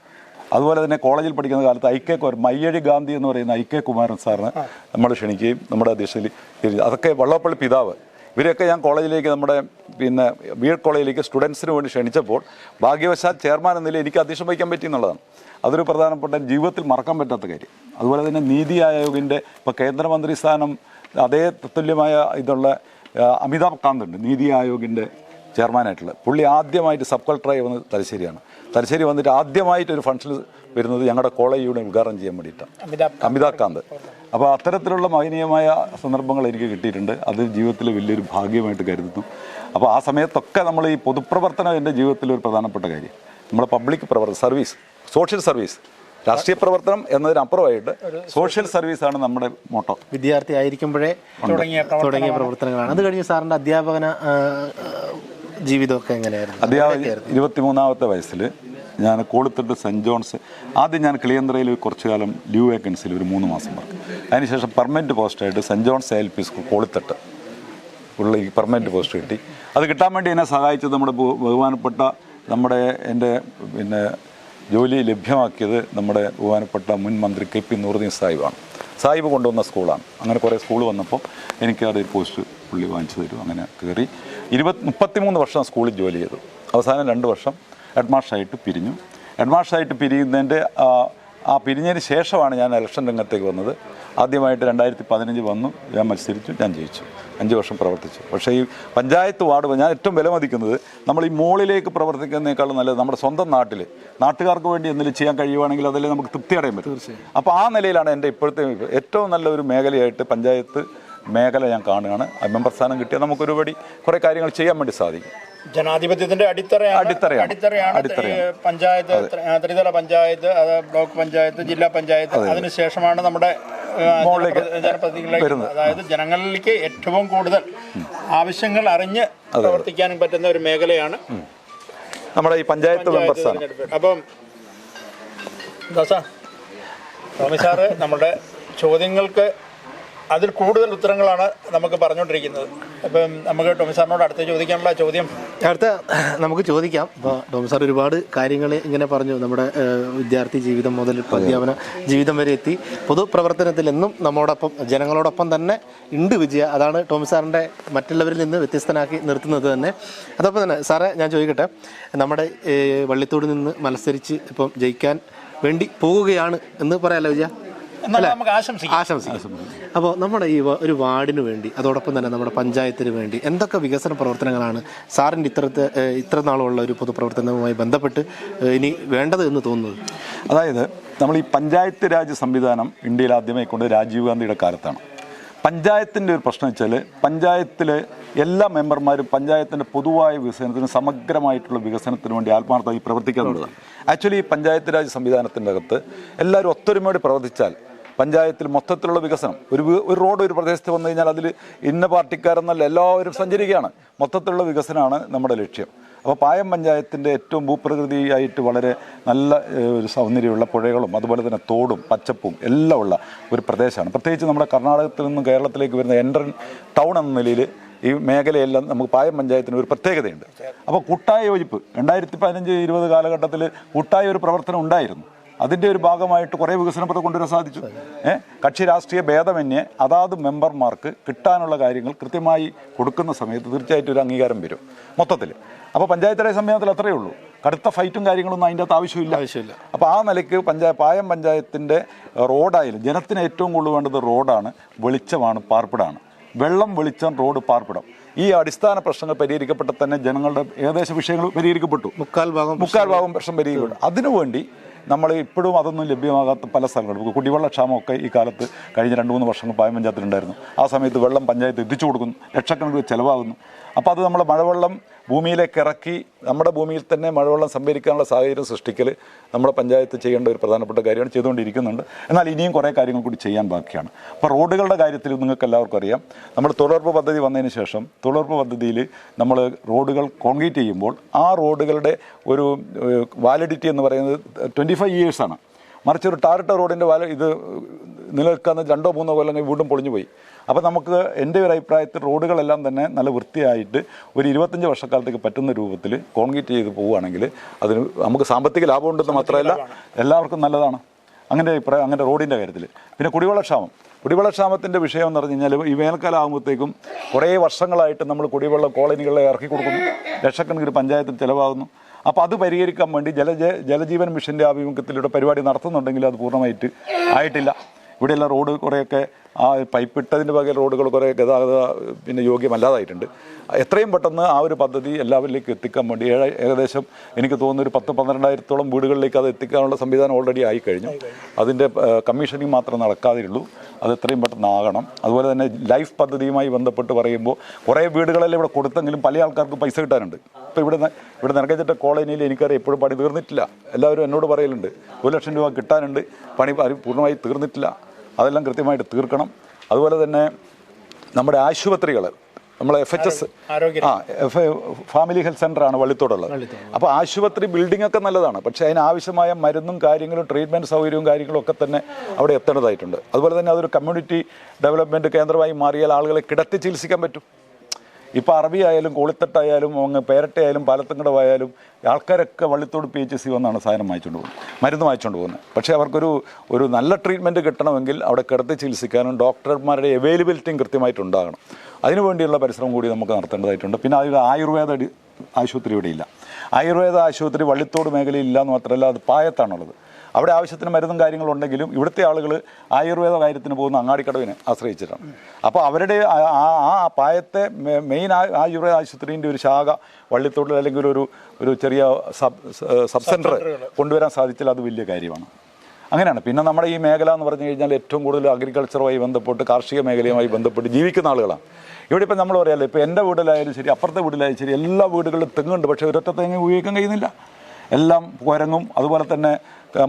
അതുപോലെ തന്നെ കോളേജിൽ പഠിക്കുന്ന കാലത്ത് മയ്യഴി ഗാന്ധി എന്ന് പറയുന്ന IK കുമാരൻ സാറിന് നമ്മൾ ക്ഷണിക്കുകയും നമ്മുടെ അധ്യക്ഷതയിൽ, അതൊക്കെ വള്ളപ്പള്ളി പിതാവ്, ഇവരെയൊക്കെ ഞാൻ കോളേജിലേക്ക് ബി.എഡ് കോളേജിലേക്ക് സ്റ്റുഡൻസിന് വേണ്ടി ക്ഷണിച്ചപ്പോൾ ഭാഗ്യവശാൽ ചെയർമാൻ എന്ന നിലയിൽ എനിക്ക് അധ്യക്ഷം വഹിക്കാൻ പറ്റി എന്നുള്ളതാണ്. അതൊരു പ്രധാനപ്പെട്ട ജീവിതത്തിൽ മറക്കാൻ പറ്റാത്ത കാര്യം. അതുപോലെ തന്നെ നീതി ആയോഗിൻ്റെ ഇപ്പോൾ കേന്ദ്രമന്ത്രി സ്ഥാനം അതേ തുല്യമായ ഇതുള്ള അമിതാഭ് കാന്ത് ഉണ്ട് നീതി ആയോഗിൻ്റെ ചെയർമാനായിട്ടുള്ള. പുള്ളി ആദ്യമായിട്ട് സബ് കളക്ടറായി വന്നത് തലശ്ശേരിയാണ്. തലശ്ശേരി വന്നിട്ട് ആദ്യമായിട്ട് ഒരു ഫംഗ്ഷൻ വരുന്നത് ഞങ്ങളുടെ കോളേജ് യൂണിയൻ ഉദ്ഘാടനം ചെയ്യാൻ വേണ്ടിയിട്ടാണ്, അമിതാഭ് കാന്ത്. അപ്പോൾ അത്തരത്തിലുള്ള മഹനീയമായ സന്ദർഭങ്ങൾ എനിക്ക് കിട്ടിയിട്ടുണ്ട്. അത് ജീവിതത്തിൽ വലിയൊരു ഭാഗ്യമായിട്ട് കരുതുന്നു. അപ്പോൾ ആ സമയത്തൊക്കെ നമ്മൾ ഈ പൊതുപ്രവർത്തനം എൻ്റെ ജീവിതത്തിൽ ഒരു പ്രധാനപ്പെട്ട കാര്യം. നമ്മുടെ പബ്ലിക് സർവീസ്, സോഷ്യൽ സർവീസ്, രാഷ്ട്രീയ പ്രവർത്തനം എന്നതിനപ്പുറമായിട്ട് സോഷ്യൽ സർവീസാണ് നമ്മുടെ മോട്ടോ.
വിദ്യാർത്ഥി ആയിരിക്കുമ്പോഴേ തുടങ്ങിയ പ്രവർത്തനങ്ങളാണ്. അത് കഴിഞ്ഞ് സാറിൻ്റെ അധ്യാപകന ജീവിതമൊക്കെ എങ്ങനെയായിരുന്നു?
23-ാമത്തെ വയസ്സിൽ ഞാൻ കോളിത്തട്ട് സെൻറ്റ് ജോൺസ്, ആദ്യം ഞാൻ കിളിയന്ത്രയിൽ കുറച്ചു കാലം ലീവ് വേക്കൻസിയിൽ ഒരു 3 മാസം വർക്ക്, അതിനുശേഷം പെർമനൻറ്റ് പോസ്റ്റായിട്ട് Saint John's ALP school Kolithattu പുള്ളിക്ക് പെർമനൻറ്റ് പോസ്റ്റ് കിട്ടി. അത് കിട്ടാൻ വേണ്ടി എന്നെ സഹായിച്ചത് നമ്മുടെ ബഹുമാനപ്പെട്ട എൻ്റെ ജോലി ലഭ്യമാക്കിയത് നമ്മുടെ ബഹുമാനപ്പെട്ട മുൻ മന്ത്രി KP നൂറുദ്ദീൻ സാഹിബാണ്. സാഹിബ് കൊണ്ടുവന്ന സ്കൂളാണ്. അങ്ങനെ കുറേ സ്കൂൾ വന്നപ്പോൾ എനിക്ക് അത് പോസ്റ്റ് പുള്ളി വാങ്ങിച്ചു തരും. അങ്ങനെ കയറി 33 വർഷം സ്കൂളിൽ ജോലി ചെയ്തു. അവസാനം 2 വർഷം ഹെഡ് മാസ്റ്ററായിട്ട് പിരിഞ്ഞു. ഹെഡ് മാസ്റ്ററായിട്ട് പിരിയുന്നതിൻ്റെ പിരിഞ്ഞതിന് ശേഷമാണ് ഞാൻ ഇലക്ഷൻ രംഗത്തേക്ക് വന്നത്. ആദ്യമായിട്ട് 2015 വന്നു, ഞാൻ മത്സരിച്ചു, ഞാൻ ജയിച്ചു, 5 വർഷം പ്രവർത്തിച്ചു. പക്ഷേ ഈ പഞ്ചായത്ത് വാർഡ് ഞാൻ ഏറ്റവും വിലമതിക്കുന്നത് നമ്മൾ ഈ മോളിലേക്ക് പ്രവർത്തിക്കുന്നതിനേക്കാളും നല്ലത് നമ്മുടെ സ്വന്തം നാട്ടുകാർക്ക് വേണ്ടി എന്തെങ്കിലും ചെയ്യാൻ കഴിയുവാണെങ്കിൽ അതല്ലേ നമുക്ക് തൃപ്തി അടയാൻ പറ്റും. അപ്പോൾ ആ നിലയിലാണ് എൻ്റെ ഇപ്പോഴത്തെ ഏറ്റവും നല്ലൊരു മേഖലയായിട്ട് പഞ്ചായത്ത് മേഖല ഞാൻ കാണുകയാണ്. മെമ്പർ സ്ഥാനം കിട്ടിയാൽ നമുക്കൊരുപടി കുറേ കാര്യങ്ങൾ ചെയ്യാൻ വേണ്ടി സാധിക്കും.
ജനാധിപത്യത്തിന്റെ അടിത്തറയാണ് പഞ്ചായത്ത്, ത്രിതല പഞ്ചായത്ത്, ബ്ലോക്ക് പഞ്ചായത്ത്, ജില്ലാ പഞ്ചായത്ത്. അതിനുശേഷമാണ് നമ്മുടെ ജനപ്രതിനിധികളിലേക്ക്, അതായത് ജനങ്ങളിലേക്ക് ഏറ്റവും കൂടുതൽ ആവശ്യങ്ങൾ അറിഞ്ഞ് പ്രവർത്തിക്കാനും പറ്റുന്ന ഒരു മേഖലയാണ്
നമ്മുടെ ഈ പഞ്ചായത്ത് മെമ്പർ സ്ഥാനം.
അപ്പം ടോമി സാറ് നമ്മുടെ ചോദ്യങ്ങൾക്ക് അതിൽ കൂടുതൽ ഉത്തരങ്ങളാണ് നമുക്ക് പറഞ്ഞുകൊണ്ടിരിക്കുന്നത്. അപ്പം നമുക്ക് ടോമി സാറിനോട് അടുത്ത ചോദിക്കാനുള്ള
നമുക്ക് ചോദിക്കാം. ഇപ്പോൾ ടോമി സാർ ഒരുപാട് കാര്യങ്ങൾ ഇങ്ങനെ പറഞ്ഞു. നമ്മുടെ വിദ്യാർത്ഥി ജീവിതം മുതൽ അധ്യാപന ജീവിതം വരെ എത്തി പൊതുപ്രവർത്തനത്തിൽ എന്നും നമ്മോടൊപ്പം ജനങ്ങളോടൊപ്പം തന്നെ ഉണ്ട് വിജയ. അതാണ് ടോമി സാറിൻ്റെ മറ്റുള്ളവരിൽ നിന്ന് വ്യത്യസ്തനാക്കി നിർത്തുന്നത് തന്നെ. അതോടൊപ്പം തന്നെ സാറേ ഞാൻ ചോദിക്കട്ടെ, നമ്മുടെ വള്ളിത്തോട് നിന്ന് മത്സരിച്ച് ഇപ്പം ജയിക്കാൻ വേണ്ടി പോവുകയാണ് എന്ന് പറയാമല്ലോ വിജയ? ആശംസിക്കും. അപ്പോൾ നമ്മുടെ ഈ ഒരു വാർഡിന് വേണ്ടി, അതോടൊപ്പം തന്നെ നമ്മുടെ പഞ്ചായത്തിന് വേണ്ടി എന്തൊക്കെ വികസന പ്രവർത്തനങ്ങളാണ് സാറിൻ്റെ ഇത്ര നാളുള്ള ഒരു പൊതുപ്രവർത്തനവുമായി ബന്ധപ്പെട്ട് ഇനി വേണ്ടത് എന്ന് തോന്നുന്നത്?
അതായത് നമ്മൾ ഈ പഞ്ചായത്ത് രാജ് സംവിധാനം ഇന്ത്യയിൽ ആദ്യമായി കൊണ്ട് രാജീവ് ഗാന്ധിയുടെ കാലത്താണ്. പഞ്ചായത്തിൻ്റെ ഒരു പ്രശ്നം വെച്ചാൽ പഞ്ചായത്തിലെ എല്ലാ മെമ്പർമാരും പഞ്ചായത്തിൻ്റെ പൊതുവായ വികസനത്തിന്, സമഗ്രമായിട്ടുള്ള വികസനത്തിന് വേണ്ടി ആത്മാർത്ഥമായി പ്രവർത്തിക്കാനുള്ളതാണ്. ആക്ച്വലി ഈ പഞ്ചായത്ത് രാജ് സംവിധാനത്തിൻ്റെ അകത്ത് എല്ലാവരും ഒത്തൊരുമയോടെ പ്രവർത്തിച്ചാൽ പഞ്ചായത്തിൽ മൊത്തത്തിലുള്ള വികസനം, ഒരു റോഡ് ഒരു പ്രദേശത്ത് വന്നു കഴിഞ്ഞാൽ അതിൽ ഇന്ന പാർട്ടിക്കാരെന്നല്ല എല്ലാവരും സഞ്ചരിക്കുകയാണ്. മൊത്തത്തിലുള്ള വികസനമാണ് നമ്മുടെ ലക്ഷ്യം. അപ്പോൾ പായം പഞ്ചായത്തിൻ്റെ ഏറ്റവും ഭൂപ്രകൃതിയായിട്ട് വളരെ നല്ല ഒരു സൗന്ദര്യമുള്ള പുഴകളും അതുപോലെ തന്നെ തോടും പച്ചപ്പും എല്ലാം ഉള്ള ഒരു പ്രദേശമാണ്. പ്രത്യേകിച്ച് നമ്മുടെ കർണാടകത്തിൽ നിന്നും കേരളത്തിലേക്ക് വരുന്ന എൻട്രൻ ടൗൺ എന്ന നിലയിൽ ഈ മേഖലയെല്ലാം നമുക്ക് പായം പഞ്ചായത്തിന് ഒരു പ്രത്യേകതയുണ്ട്. അപ്പോൾ കൂട്ടായ യോജിപ്പ് 2015-20 കാലഘട്ടത്തിൽ കൂട്ടായ ഒരു പ്രവർത്തനം ഉണ്ടായിരുന്നു. അതിൻ്റെ ഒരു ഭാഗമായിട്ട് കുറേ വികസനപഥം കൊണ്ടുവരാൻ സാധിച്ചു. കക്ഷി രാഷ്ട്രീയ ഭേദമന്യേ അതാത് മെമ്പർമാർക്ക് കിട്ടാനുള്ള കാര്യങ്ങൾ കൃത്യമായി കൊടുക്കുന്ന സമയത്ത് തീർച്ചയായിട്ടും ഒരു അംഗീകാരം വരും മൊത്തത്തിൽ. അപ്പോൾ പഞ്ചായത്ത് രാജ് സംവിധാനത്തിൽ അത്രയേ ഉള്ളൂ. കടുത്ത ഫൈറ്റും കാര്യങ്ങളൊന്നും അതിൻ്റെ അകത്ത് ആവശ്യമില്ല. അപ്പോൾ ആ നിലയ്ക്ക് പായം പഞ്ചായത്തിൻ്റെ റോഡായാലും ജനത്തിന് ഏറ്റവും കൂടുതൽ വേണ്ടത് റോഡാണ്, വെളിച്ചമാണ്, പാർപ്പിടമാണ്. വെള്ളം, വെളിച്ചം, റോഡ്, പാർപ്പിടം, ഈ അടിസ്ഥാന പ്രശ്നങ്ങൾ പരിഹരിക്കപ്പെട്ട തന്നെ ജനങ്ങളുടെ ഏകദേശ വിഷയങ്ങൾ പരിഹരിക്കപ്പെട്ടു. മുക്കാൽ ഭാഗം പ്രശ്നം പരിഹരിക്കപ്പെട്ടു. അതിനുവേണ്ടി നമ്മൾ ഇപ്പോഴും അതൊന്നും ലഭ്യമാകാത്ത പല സ്ഥലങ്ങളും, കുടിവെള്ള ക്ഷാമമൊക്കെ ഈ കാലത്ത് കഴിഞ്ഞ 2-3 വർഷങ്ങൾ പായം പഞ്ചായത്തിലുണ്ടായിരുന്നു. ആ സമയത്ത് വെള്ളം പഞ്ചായത്ത് എത്തിച്ചു കൊടുക്കുന്നു, ലക്ഷക്കണക്കിന് ചിലവാകുന്നു. അപ്പോൾ അത് നമ്മൾ മഴവെള്ളം ഭൂമിയിലേക്ക് ഇറക്കി നമ്മുടെ ഭൂമിയിൽ തന്നെ മഴവെള്ളം സംഭരിക്കാനുള്ള സാഹചര്യം സൃഷ്ടിക്കൽ നമ്മുടെ പഞ്ചായത്ത് ചെയ്യേണ്ട ഒരു പ്രധാനപ്പെട്ട കാര്യമാണ്, ചെയ്തുകൊണ്ടിരിക്കുന്നുണ്ട്. എന്നാൽ ഇനിയും കുറേ കാര്യങ്ങൾ കൂടി ചെയ്യാൻ ബാക്കിയാണ്. അപ്പോൾ റോഡുകളുടെ കാര്യത്തിൽ നിങ്ങൾക്ക് എല്ലാവർക്കും അറിയാം, നമ്മൾ തൊഴിലുറപ്പ് പദ്ധതി വന്നതിന് ശേഷം തൊഴിലുറപ്പ് പദ്ധതിയിൽ നമ്മൾ റോഡുകൾ കോൺക്രീറ്റ് ചെയ്യുമ്പോൾ ആ റോഡുകളുടെ ഒരു വാലിഡിറ്റി എന്ന് പറയുന്നത് 25 ഇയേഴ്സാണ്. മറിച്ച് ഒരു ടാറിട്ട റോഡിൻ്റെ ഇത് നിലനിൽക്കുന്ന 2-3 കൊല്ലങ്ങൾ വീണ്ടും പൊളിഞ്ഞു പോയി. അപ്പോൾ നമുക്ക് എൻ്റെ ഒരു അഭിപ്രായത്തിൽ റോഡുകളെല്ലാം തന്നെ നല്ല വൃത്തിയായിട്ട് ഒരു 25 വർഷക്കാലത്തേക്ക് പറ്റുന്ന രൂപത്തിൽ കോൺക്രീറ്റ് ചെയ്ത് പോവുകയാണെങ്കിൽ അതിന് നമുക്ക് സാമ്പത്തിക ലാഭമുണ്ടെന്ന് മാത്രമല്ല എല്ലാവർക്കും നല്ലതാണ്. അങ്ങനെ അഭിപ്രായം അങ്ങനെ റോഡിൻ്റെ കാര്യത്തിൽ. പിന്നെ കുടിവെള്ളക്ഷാമത്തിൻ്റെ വിഷയം എന്ന് പറഞ്ഞു കഴിഞ്ഞാൽ ഈ വേനൽക്കാലം ആകുമ്പോഴത്തേക്കും കുറേ വർഷങ്ങളായിട്ട് നമ്മൾ കുടിവെള്ളം കോളനികളെ ഇറക്കി കൊടുക്കുന്നു, ലക്ഷക്കണക്കിന് പഞ്ചായത്തിൽ ചിലവാകുന്നു. അപ്പോൾ അത് പരിഹരിക്കാൻ വേണ്ടി ജലജീവൻ മിഷൻ്റെ ആഭിമുഖ്യത്തിലൂടെ പരിപാടി നടത്തുന്നുണ്ടെങ്കിൽ അത് പൂർണ്ണമായിട്ട് ആയിട്ടില്ല. ഇവിടെയുള്ള റോഡ് കുറേയൊക്കെ ആ പൈപ്പ് ഇട്ടതിൻ്റെ പകരം റോഡുകൾ കുറേ ഗതാഗത യോഗ്യമല്ലാതായിട്ടുണ്ട്. എത്രയും പെട്ടെന്ന് ആ ഒരു പദ്ധതി എല്ലാവരിലേക്കും എത്തിക്കാൻ വേണ്ടി ഏകദേശം എനിക്ക് തോന്നുന്നു ഒരു 10-12,000-ഓളം വീടുകളിലേക്ക് അത് എത്തിക്കാനുള്ള സംവിധാനം ഓൾറെഡി ആയിക്കഴിഞ്ഞു. അതിൻ്റെ കമ്മീഷനിങ് മാത്രം നടക്കാതെയുള്ളൂ. അത് എത്രയും പെട്ടെന്ന് ആകണം. അതുപോലെ തന്നെ ലൈഫ് പദ്ധതിയുമായി ബന്ധപ്പെട്ട് പറയുമ്പോൾ കുറേ വീടുകളെല്ലാം ഇവിടെ കൊടുത്തെങ്കിലും പല ആൾക്കാർക്ക് പൈസ കിട്ടാനുണ്ട്. ഇപ്പോൾ ഇവിടെ നിറകച്ചിട്ട കോളനിയിൽ എനിക്കറിയാം ഇപ്പോഴും പണി തീർന്നിട്ടില്ല. എല്ലാവരും എന്നോട് പറയലുണ്ട് 1 ലക്ഷം രൂപ കിട്ടാനുണ്ട്, പണി പൂർണ്ണമായി തീർന്നിട്ടില്ല, അതെല്ലാം കൃത്യമായിട്ട് തീർക്കണം. അതുപോലെ തന്നെ നമ്മുടെ ആശുപത്രികൾ നമ്മളെ FHS ഫാമിലി ഹെൽത്ത് സെൻ്ററാണ് വള്ളിത്തോടുള്ളത്. അപ്പോൾ ആശുപത്രി ബിൽഡിംഗ് ഒക്കെ നല്ലതാണ്, പക്ഷേ അതിനാവശ്യമായ മരുന്നും കാര്യങ്ങളും ട്രീറ്റ്മെൻറ്റ് സൗകര്യവും കാര്യങ്ങളും ഒക്കെ തന്നെ അവിടെ എത്തേണ്ടതായിട്ടുണ്ട്. അതുപോലെ തന്നെ അതൊരു കമ്മ്യൂണിറ്റി ഡെവലപ്മെൻറ്റ് കേന്ദ്രമായി മാറിയാൽ ആളുകളെ കിടത്തി ചികിത്സിക്കാൻ പറ്റും. ഇപ്പോൾ അറബി ആയാലും കോളിത്തട്ടായാലും അങ്ങ് പേരട്ടയായാലും പാലത്തങ്കടവായാലും ആൾക്കാരൊക്കെ വള്ളിത്തോട് PHC വന്നാണ് സാധനം വാങ്ങിച്ചുകൊണ്ട് പോകുന്നത്, മരുന്ന് വാങ്ങിച്ചുകൊണ്ട് പോകുന്നത്. പക്ഷേ അവർക്കൊരു നല്ല ട്രീറ്റ്മെൻറ്റ് കിട്ടണമെങ്കിൽ അവിടെ കിടത്തി ചികിത്സിക്കാനും ഡോക്ടർമാരുടെ അവൈലബിലിറ്റിയും കൃത്യമായിട്ടുണ്ടാകണം. അതിനുവേണ്ടിയുള്ള പരിശ്രമം കൂടി നമുക്ക് നടത്തേണ്ടതായിട്ടുണ്ട്. പിന്നെ അതിൽ ആയുർവേദ ആശുപത്രി ഇവിടെ ഇല്ല. ആയുർവേദ ആശുപത്രി വള്ളിത്തോട് മേഖലയിൽ ഇല്ല എന്ന് മാത്രമല്ല അത് പായത്താണുള്ളത്. അവിടെ ആവശ്യത്തിന് മരുന്നും കാര്യങ്ങളുണ്ടെങ്കിലും ഇവിടുത്തെ ആളുകൾ ആയുർവേദ കാര്യത്തിന് പോകുന്ന അങ്ങാടിക്കടവിനെ ആശ്രയിച്ചിട്ടാണ്. അപ്പോൾ അവരുടെ ആ പായത്തെ മെയിൻ ആയുർവേദ ആശുപത്രിൻ്റെ ഒരു ശാഖ വള്ളിത്തോട്ടിൽ അല്ലെങ്കിൽ ഒരു ചെറിയ സബ് സെൻറ്റർ കൊണ്ടുവരാൻ സാധിച്ചാൽ അത് വലിയ കാര്യമാണ്. അങ്ങനെയാണ്. പിന്നെ നമ്മുടെ ഈ മേഖല എന്ന് പറഞ്ഞു കഴിഞ്ഞാൽ ഏറ്റവും കൂടുതൽ അഗ്രികൾച്ചറുമായി ബന്ധപ്പെട്ട് കാർഷിക മേഖലയുമായി ബന്ധപ്പെട്ട് ജീവിക്കുന്ന ആളുകളാണ്. ഇവിടെ ഇപ്പം നമ്മൾ പറയാമല്ലോ, ഇപ്പോൾ എൻ്റെ വീട്ടിലായാലും ശരി അപ്പുറത്തെ വീട്ടിലായാലും ശരി എല്ലാ വീടുകളിലും തെങ്ങുണ്ട്, പക്ഷേ ഒരൊറ്റ തെങ്ങ് ഉപയോഗിക്കാൻ കഴിയുന്നില്ല. എല്ലാം കുരങ്ങും അതുപോലെ തന്നെ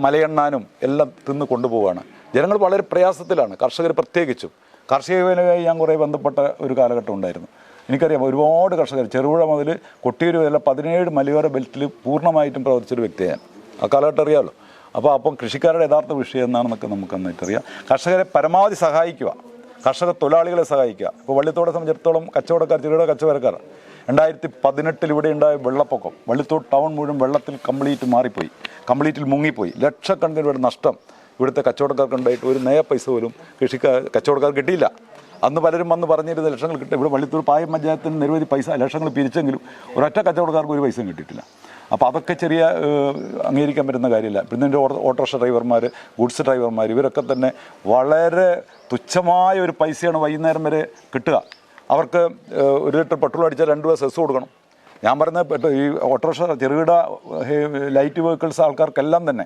മലയെണ്ണാനും എല്ലാം തിന്ന് കൊണ്ടുപോവുകയാണ്. ജനങ്ങൾ വളരെ പ്രയാസത്തിലാണ്, കർഷകർ പ്രത്യേകിച്ചും. കാർഷിക മേഖലയുമായി ഞാൻ കുറേ ബന്ധപ്പെട്ട ഒരു കാലഘട്ടം ഉണ്ടായിരുന്നു. എനിക്കറിയാം ഒരുപാട് കർഷകർ ചെറുപുഴ മുതൽ കൊട്ടിയൂർ വരെ 17 മലയോര ബെൽറ്റിൽ പൂർണ്ണമായിട്ടും പ്രവർത്തിച്ചൊരു വ്യക്തിയാണ്. ആ കാലഘട്ടം അറിയാമല്ലോ. അപ്പം കൃഷിക്കാരുടെ യഥാർത്ഥ വിഷയം എന്താണെന്നൊക്കെ നമുക്ക് നന്നായിട്ടറിയാം. കർഷകരെ പരമാവധി സഹായിക്കുക, കർഷക തൊഴിലാളികളെ സഹായിക്കുക. ഇപ്പോൾ വള്ളിത്തോടെ സംബന്ധിച്ചിടത്തോളം കച്ചവടക്കാർ, ചെറുകിട കച്ചവടക്കാർ 2018 ഇവിടെ ഉണ്ടായ വെള്ളപ്പൊക്കം വള്ളിത്തോട് ടൗൺ മുഴുവൻ വെള്ളത്തിൽ കംപ്ലീറ്റിൽ മുങ്ങിപ്പോയി. ലക്ഷക്കണക്കിന് രൂപയുടെ നഷ്ടം ഇവിടുത്തെ കച്ചവടക്കാർക്ക് ഉണ്ടായിട്ട് ഒരു നയ പൈസ പോലും കച്ചവടക്കാർ കിട്ടിയില്ല. അന്ന് പലരും വന്ന് പറഞ്ഞിരുന്ന ലക്ഷങ്ങൾ കിട്ടും. ഇവിടെ വള്ളിത്തോട് പായം പഞ്ചായത്തിന് നിരവധി ലക്ഷങ്ങൾ പിരിച്ചെങ്കിലും ഒരൊറ്റ കച്ചവടക്കാർക്ക് ഒരു പൈസയും കിട്ടിയിട്ടില്ല. അപ്പോൾ അതൊക്കെ ചെറിയ അംഗീകരിക്കാൻ പറ്റുന്ന കാര്യമില്ല. പിന്നെ എൻ്റെ ഓട്ടോറിക്ഷ ഡ്രൈവർമാർ, ഗുഡ്സ് ഡ്രൈവർമാർ ഇവരൊക്കെ തന്നെ വളരെ തുച്ഛമായ ഒരു പൈസയാണ് വൈകുന്നേരം വരെ കിട്ടുക. അവർക്ക് 1 ലിറ്റർ പെട്രോൾ അടിച്ചാൽ 2 രൂപ സെസ് കൊടുക്കണം. ഞാൻ പറയുന്നത് ഈ ഓട്ടോറിക്ഷ ചെറുകിട ലൈറ്റ് വെഹിക്കിൾസ് ആൾക്കാർക്കെല്ലാം തന്നെ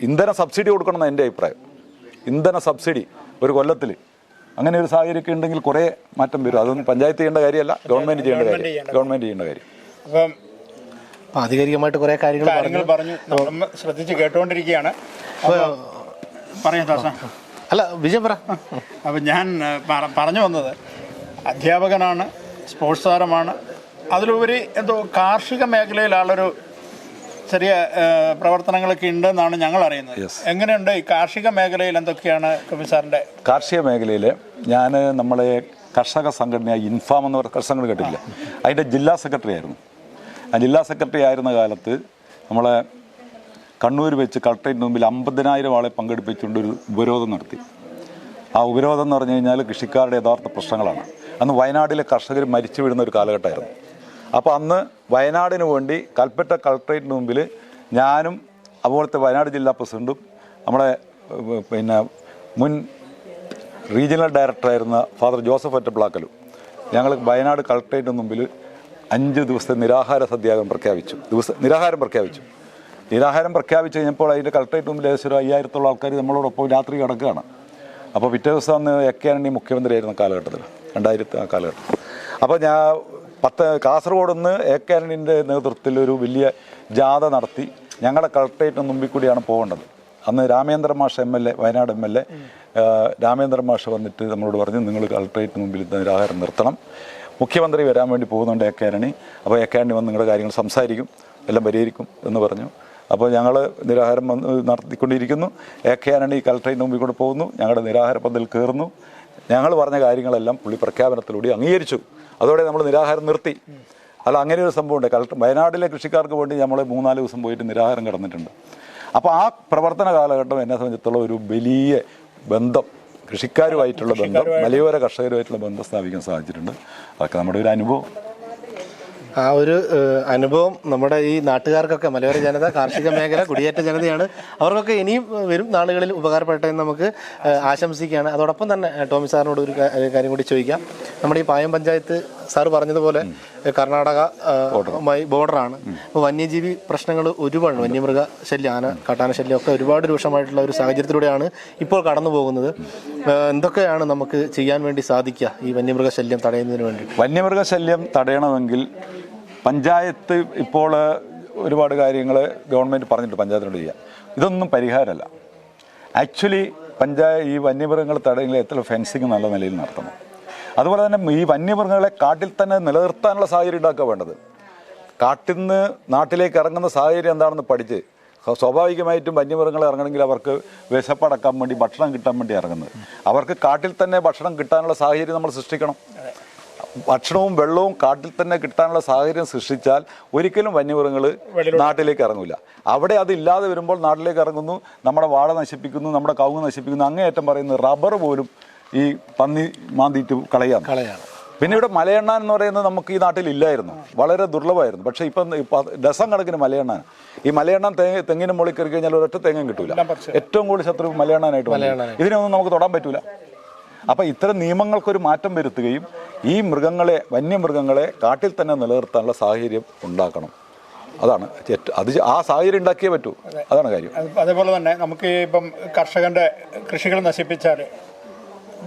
ഇന്ധന സബ്സിഡി കൊടുക്കണം എന്നാണ് എൻ്റെ അഭിപ്രായം. ഇന്ധന സബ്സിഡി ഒരു കൊല്ലത്തിൽ അങ്ങനെ ഒരു സാഹചര്യമൊക്കെ ഉണ്ടെങ്കിൽ കുറേ മാറ്റം വരും. അതൊന്നും പഞ്ചായത്ത് ചെയ്യേണ്ട കാര്യമല്ല, ഗവൺമെൻറ് ചെയ്യേണ്ട കാര്യം.
അപ്പം
ആധികാരികമായിട്ട് കുറേ കാര്യങ്ങൾ
പറഞ്ഞു, നമ്മൾ ശ്രദ്ധിച്ച് കേട്ടുകൊണ്ടിരിക്കുകയാണ്. പറയാം ദാസ.
അല്ല വിജയം പറ.
അപ്പം ഞാൻ പറഞ്ഞു വന്നത് അധ്യാപകനാണ്, സ്പോർട്സ് താരമാണ്, അതിലുപരി എന്തോ കാർഷിക മേഖലയിലുള്ളൊരു ചെറിയ പ്രവർത്തനങ്ങളൊക്കെ ഉണ്ടെന്നാണ് ഞങ്ങൾ അറിയുന്നത്. എങ്ങനെയുണ്ട് ഈ കാർഷിക മേഖലയിൽ എന്തൊക്കെയാണ് കവിസാറിൻ്റെ?
കാർഷിക മേഖലയിൽ ഞാൻ നമ്മളെ കർഷക സംഘടനയായ ഇൻഫാം എന്ന് പറഞ്ഞ കർഷകർ കേട്ടില്ല, അതിൻ്റെ ജില്ലാ സെക്രട്ടറി ആയിരുന്നു. ആ ജില്ലാ സെക്രട്ടറി ആയിരുന്ന കാലത്ത് നമ്മളെ കണ്ണൂർ വെച്ച് കളക്ടറേറ്റിന് മുമ്പിൽ 50,000 ആളെ പങ്കെടുപ്പിച്ചുകൊണ്ട് ഒരു ഉപരോധം നടത്തി. ആ ഉപരോധം എന്ന് പറഞ്ഞു കഴിഞ്ഞാൽ കൃഷിക്കാരുടെ യഥാർത്ഥ പ്രശ്നങ്ങളാണ്. അന്ന് വയനാട്ടിലെ കർഷകർ മരിച്ചു വീഴുന്ന ഒരു കാലഘട്ടമായിരുന്നു. അപ്പോൾ അന്ന് വയനാടിന് വേണ്ടി കൽപ്പറ്റ കളക്ടറേറ്റിന് മുമ്പിൽ ഞാനും അതുപോലത്തെ വയനാട് ജില്ലാ പ്രസിഡൻറ്റും നമ്മുടെ മുൻ റീജിയണൽ ഡയറക്ടറായിരുന്ന ഫാദർ ജോസഫ് ഒറ്റപ്ലാക്കലും ഞങ്ങൾ വയനാട് കളക്ടറേറ്റിന് മുമ്പിൽ 5 ദിവസത്തെ നിരാഹാര സത്യാഗ്രഹം പ്രഖ്യാപിച്ചു. നിരാഹാരം പ്രഖ്യാപിച്ചു കഴിഞ്ഞപ്പോൾ അതിൻ്റെ കളക്ടറേറ്റ് മുമ്പിൽ ഏകദേശം 5,000-ഓളം ആൾക്കാർ നമ്മളോടൊപ്പം രാത്രി കിടക്കുകയാണ്. അപ്പോൾ പിറ്റേ ദിവസം അന്ന് AK ആന്റണി മുഖ്യമന്ത്രിയായിരുന്ന കാലഘട്ടത്തിൽ 2000 ആ കാലഘട്ടം. അപ്പോൾ ഞാൻ കാസർഗോഡ് നിന്ന് AK ആന്റണിൻ്റെ നേതൃത്വത്തിൽ ഒരു വലിയ ജാഥ നടത്തി ഞങ്ങളുടെ കളക്ടറേറ്റിന് മുമ്പിൽ കൂടിയാണ് പോകേണ്ടത്. അന്ന് രാമേന്ദ്ര മാഷ് MLA, വയനാട് MLA രാമേന്ദ്ര മാഷ് വന്നിട്ട് നമ്മളോട് പറഞ്ഞു, നിങ്ങൾ കളക്ടറേറ്റിന് മുമ്പിൽ നിരാഹാരം നിർത്തണം, മുഖ്യമന്ത്രി വരാൻ വേണ്ടി പോകുന്നുണ്ട് AK ആന്റണി. അപ്പോൾ AK ആന്റണി വന്ന് നിങ്ങളുടെ കാര്യങ്ങൾ സംസാരിക്കും, എല്ലാം പരിഹരിക്കും എന്ന് പറഞ്ഞു. അപ്പോൾ ഞങ്ങൾ നിരാഹാരം നടത്തിക്കൊണ്ടിരിക്കുന്നു. AK ആന്റണി കലക്ടറേറ്റിന് മുമ്പിൽ കൂടെ പോകുന്നു, ഞങ്ങളുടെ നിരാഹാര പന്തൽ കയറുന്നു. ഞങ്ങൾ പറഞ്ഞ കാര്യങ്ങളെല്ലാം പുള്ളി പ്രഖ്യാപനത്തിലൂടെ അംഗീകരിച്ചു. അതോടെ നമ്മൾ നിരാഹാരം നിർത്തി. അല്ല, അങ്ങനെ ഒരു സംഭവമുണ്ട്. കലക്ടർ വയനാട്ടിലെ കൃഷിക്കാർക്ക് വേണ്ടി നമ്മൾ 3-4 ദിവസം പോയിട്ട് നിരാഹാരം കിടന്നിട്ടുണ്ട്. അപ്പോൾ ആ പ്രവർത്തന കാലഘട്ടം എന്നെ സംബന്ധിച്ചിടത്തോളം ഒരു വലിയ ബന്ധം, കൃഷിക്കാരുമായിട്ടുള്ള ബന്ധം, മലയോര കർഷകരുമായിട്ടുള്ള ബന്ധം സ്ഥാപിക്കാൻ സാധിച്ചിട്ടുണ്ട്. അതൊക്കെ നമ്മുടെ ഒരു അനുഭവം.
ആ ഒരു അനുഭവം നമ്മുടെ ഈ നാട്ടുകാർക്കൊക്കെ, മലയോര ജനത, കാർഷിക മേഖല, കുടിയേറ്റ ജനതയാണ്, അവർക്കൊക്കെ ഇനിയും വരും നാളുകളിൽ ഉപകാരപ്പെട്ടെ എന്ന് നമുക്ക് ആശംസിക്കുകയാണ്. അതോടൊപ്പം തന്നെ ടോമി സാറിനോട് ഒരു കാര്യം കൂടി ചോദിക്കാം. നമ്മുടെ ഈ പായം പഞ്ചായത്ത് സാറ് പറഞ്ഞതുപോലെ കർണാടകമായി ബോർഡറാണ്. അപ്പോൾ വന്യജീവി പ്രശ്നങ്ങൾ ഒരുപാട്, വന്യമൃഗ ശല്യം, ആന, കാട്ടാന ശല്യം ഒക്കെ ഒരുപാട് രൂക്ഷമായിട്ടുള്ള ഒരു സാഹചര്യത്തിലൂടെയാണ് ഇപ്പോൾ കടന്നു പോകുന്നത്. എന്തൊക്കെയാണ് നമുക്ക് ചെയ്യാൻ വേണ്ടി സാധിക്കുക ഈ വന്യമൃഗ ശല്യം തടയുന്നതിന് വേണ്ടി?
വന്യമൃഗ ശല്യം തടയണമെങ്കിൽ പഞ്ചായത്ത് ഇപ്പോൾ ഒരുപാട് കാര്യങ്ങൾ ഗവൺമെൻറ് പറഞ്ഞിട്ട് പഞ്ചായത്തിനോട് ചെയ്യാം. ഇതൊന്നും പരിഹാരമല്ല. ആക്ച്വലി ഈ വന്യമൃഗങ്ങൾ തടയുന്നതിൽ എത്ര ഫെൻസിങ് നല്ല നിലയിൽ നടത്തണം. അതുപോലെ തന്നെ ഈ വന്യമൃഗങ്ങളെ കാട്ടിൽ തന്നെ നിലനിർത്താനുള്ള സാഹചര്യം ഉണ്ടാക്കുക വേണ്ടത്. കാട്ടിൽ നിന്ന് നാട്ടിലേക്ക് ഇറങ്ങുന്ന സാഹചര്യം എന്താണെന്ന് പഠിച്ച്, സ്വാഭാവികമായിട്ടും വന്യമൃഗങ്ങൾ ഇറങ്ങണമെങ്കിൽ അവർക്ക് വിശപ്പടക്കാൻ വേണ്ടി, ഭക്ഷണം കിട്ടാൻ വേണ്ടി ഇറങ്ങുന്നത്. അവർക്ക് കാട്ടിൽ തന്നെ ഭക്ഷണം കിട്ടാനുള്ള സാഹചര്യം നമ്മൾ സൃഷ്ടിക്കണം. ഭക്ഷണവും വെള്ളവും കാട്ടിൽ തന്നെ കിട്ടാനുള്ള സാഹചര്യം സൃഷ്ടിച്ചാൽ ഒരിക്കലും വന്യമൃഗങ്ങൾ നാട്ടിലേക്ക് ഇറങ്ങില്ല. അവിടെ അതില്ലാതെ വരുമ്പോൾ നാട്ടിലേക്ക് ഇറങ്ങുന്നു, നമ്മുടെ വാഴ നശിപ്പിക്കുന്നു, നമ്മുടെ കവുങ്ങ് നശിപ്പിക്കുന്നു. അങ്ങേയറ്റം പറയുന്നത് റബ്ബർ പോലും ഈ പന്നി മാന്തിയിട്ട് കളയാണ്. പിന്നെ ഇവിടെ മലയെണ്ണാൻ എന്ന് പറയുന്നത് നമുക്ക് ഈ നാട്ടിൽ ഇല്ലായിരുന്നു, വളരെ ദുർലഭമായിരുന്നു. പക്ഷേ ഇപ്പം ഡസൻ കണക്കിന് മലയെണ്ണാൻ. ഈ മലയെണ്ണാൻ തെങ്ങിന് മുകളിൽ കയറി കഴിഞ്ഞാൽ ഒരൊറ്റ തേങ്ങയും കിട്ടൂല. ഏറ്റവും കൂടുതൽ ശത്രു മലയെണ്ണാനായിട്ട് ഇതിനൊന്നും നമുക്ക് തൊടാൻ പറ്റൂല. അപ്പം ഇത്തരം നിയമങ്ങൾക്കൊരു മാറ്റം വരുത്തുകയും ഈ വന്യമൃഗങ്ങളെ കാട്ടിൽ തന്നെ നിലനിർത്താനുള്ള സാഹചര്യം ഉണ്ടാക്കണം. അതാണ് ആ സാഹചര്യം ഉണ്ടാക്കിയേ പറ്റൂ. അതാണ് കാര്യം.
അതേപോലെ തന്നെ നമുക്ക് ഇപ്പം കർഷകന്റെ കൃഷികൾ നശിപ്പിച്ചാൽ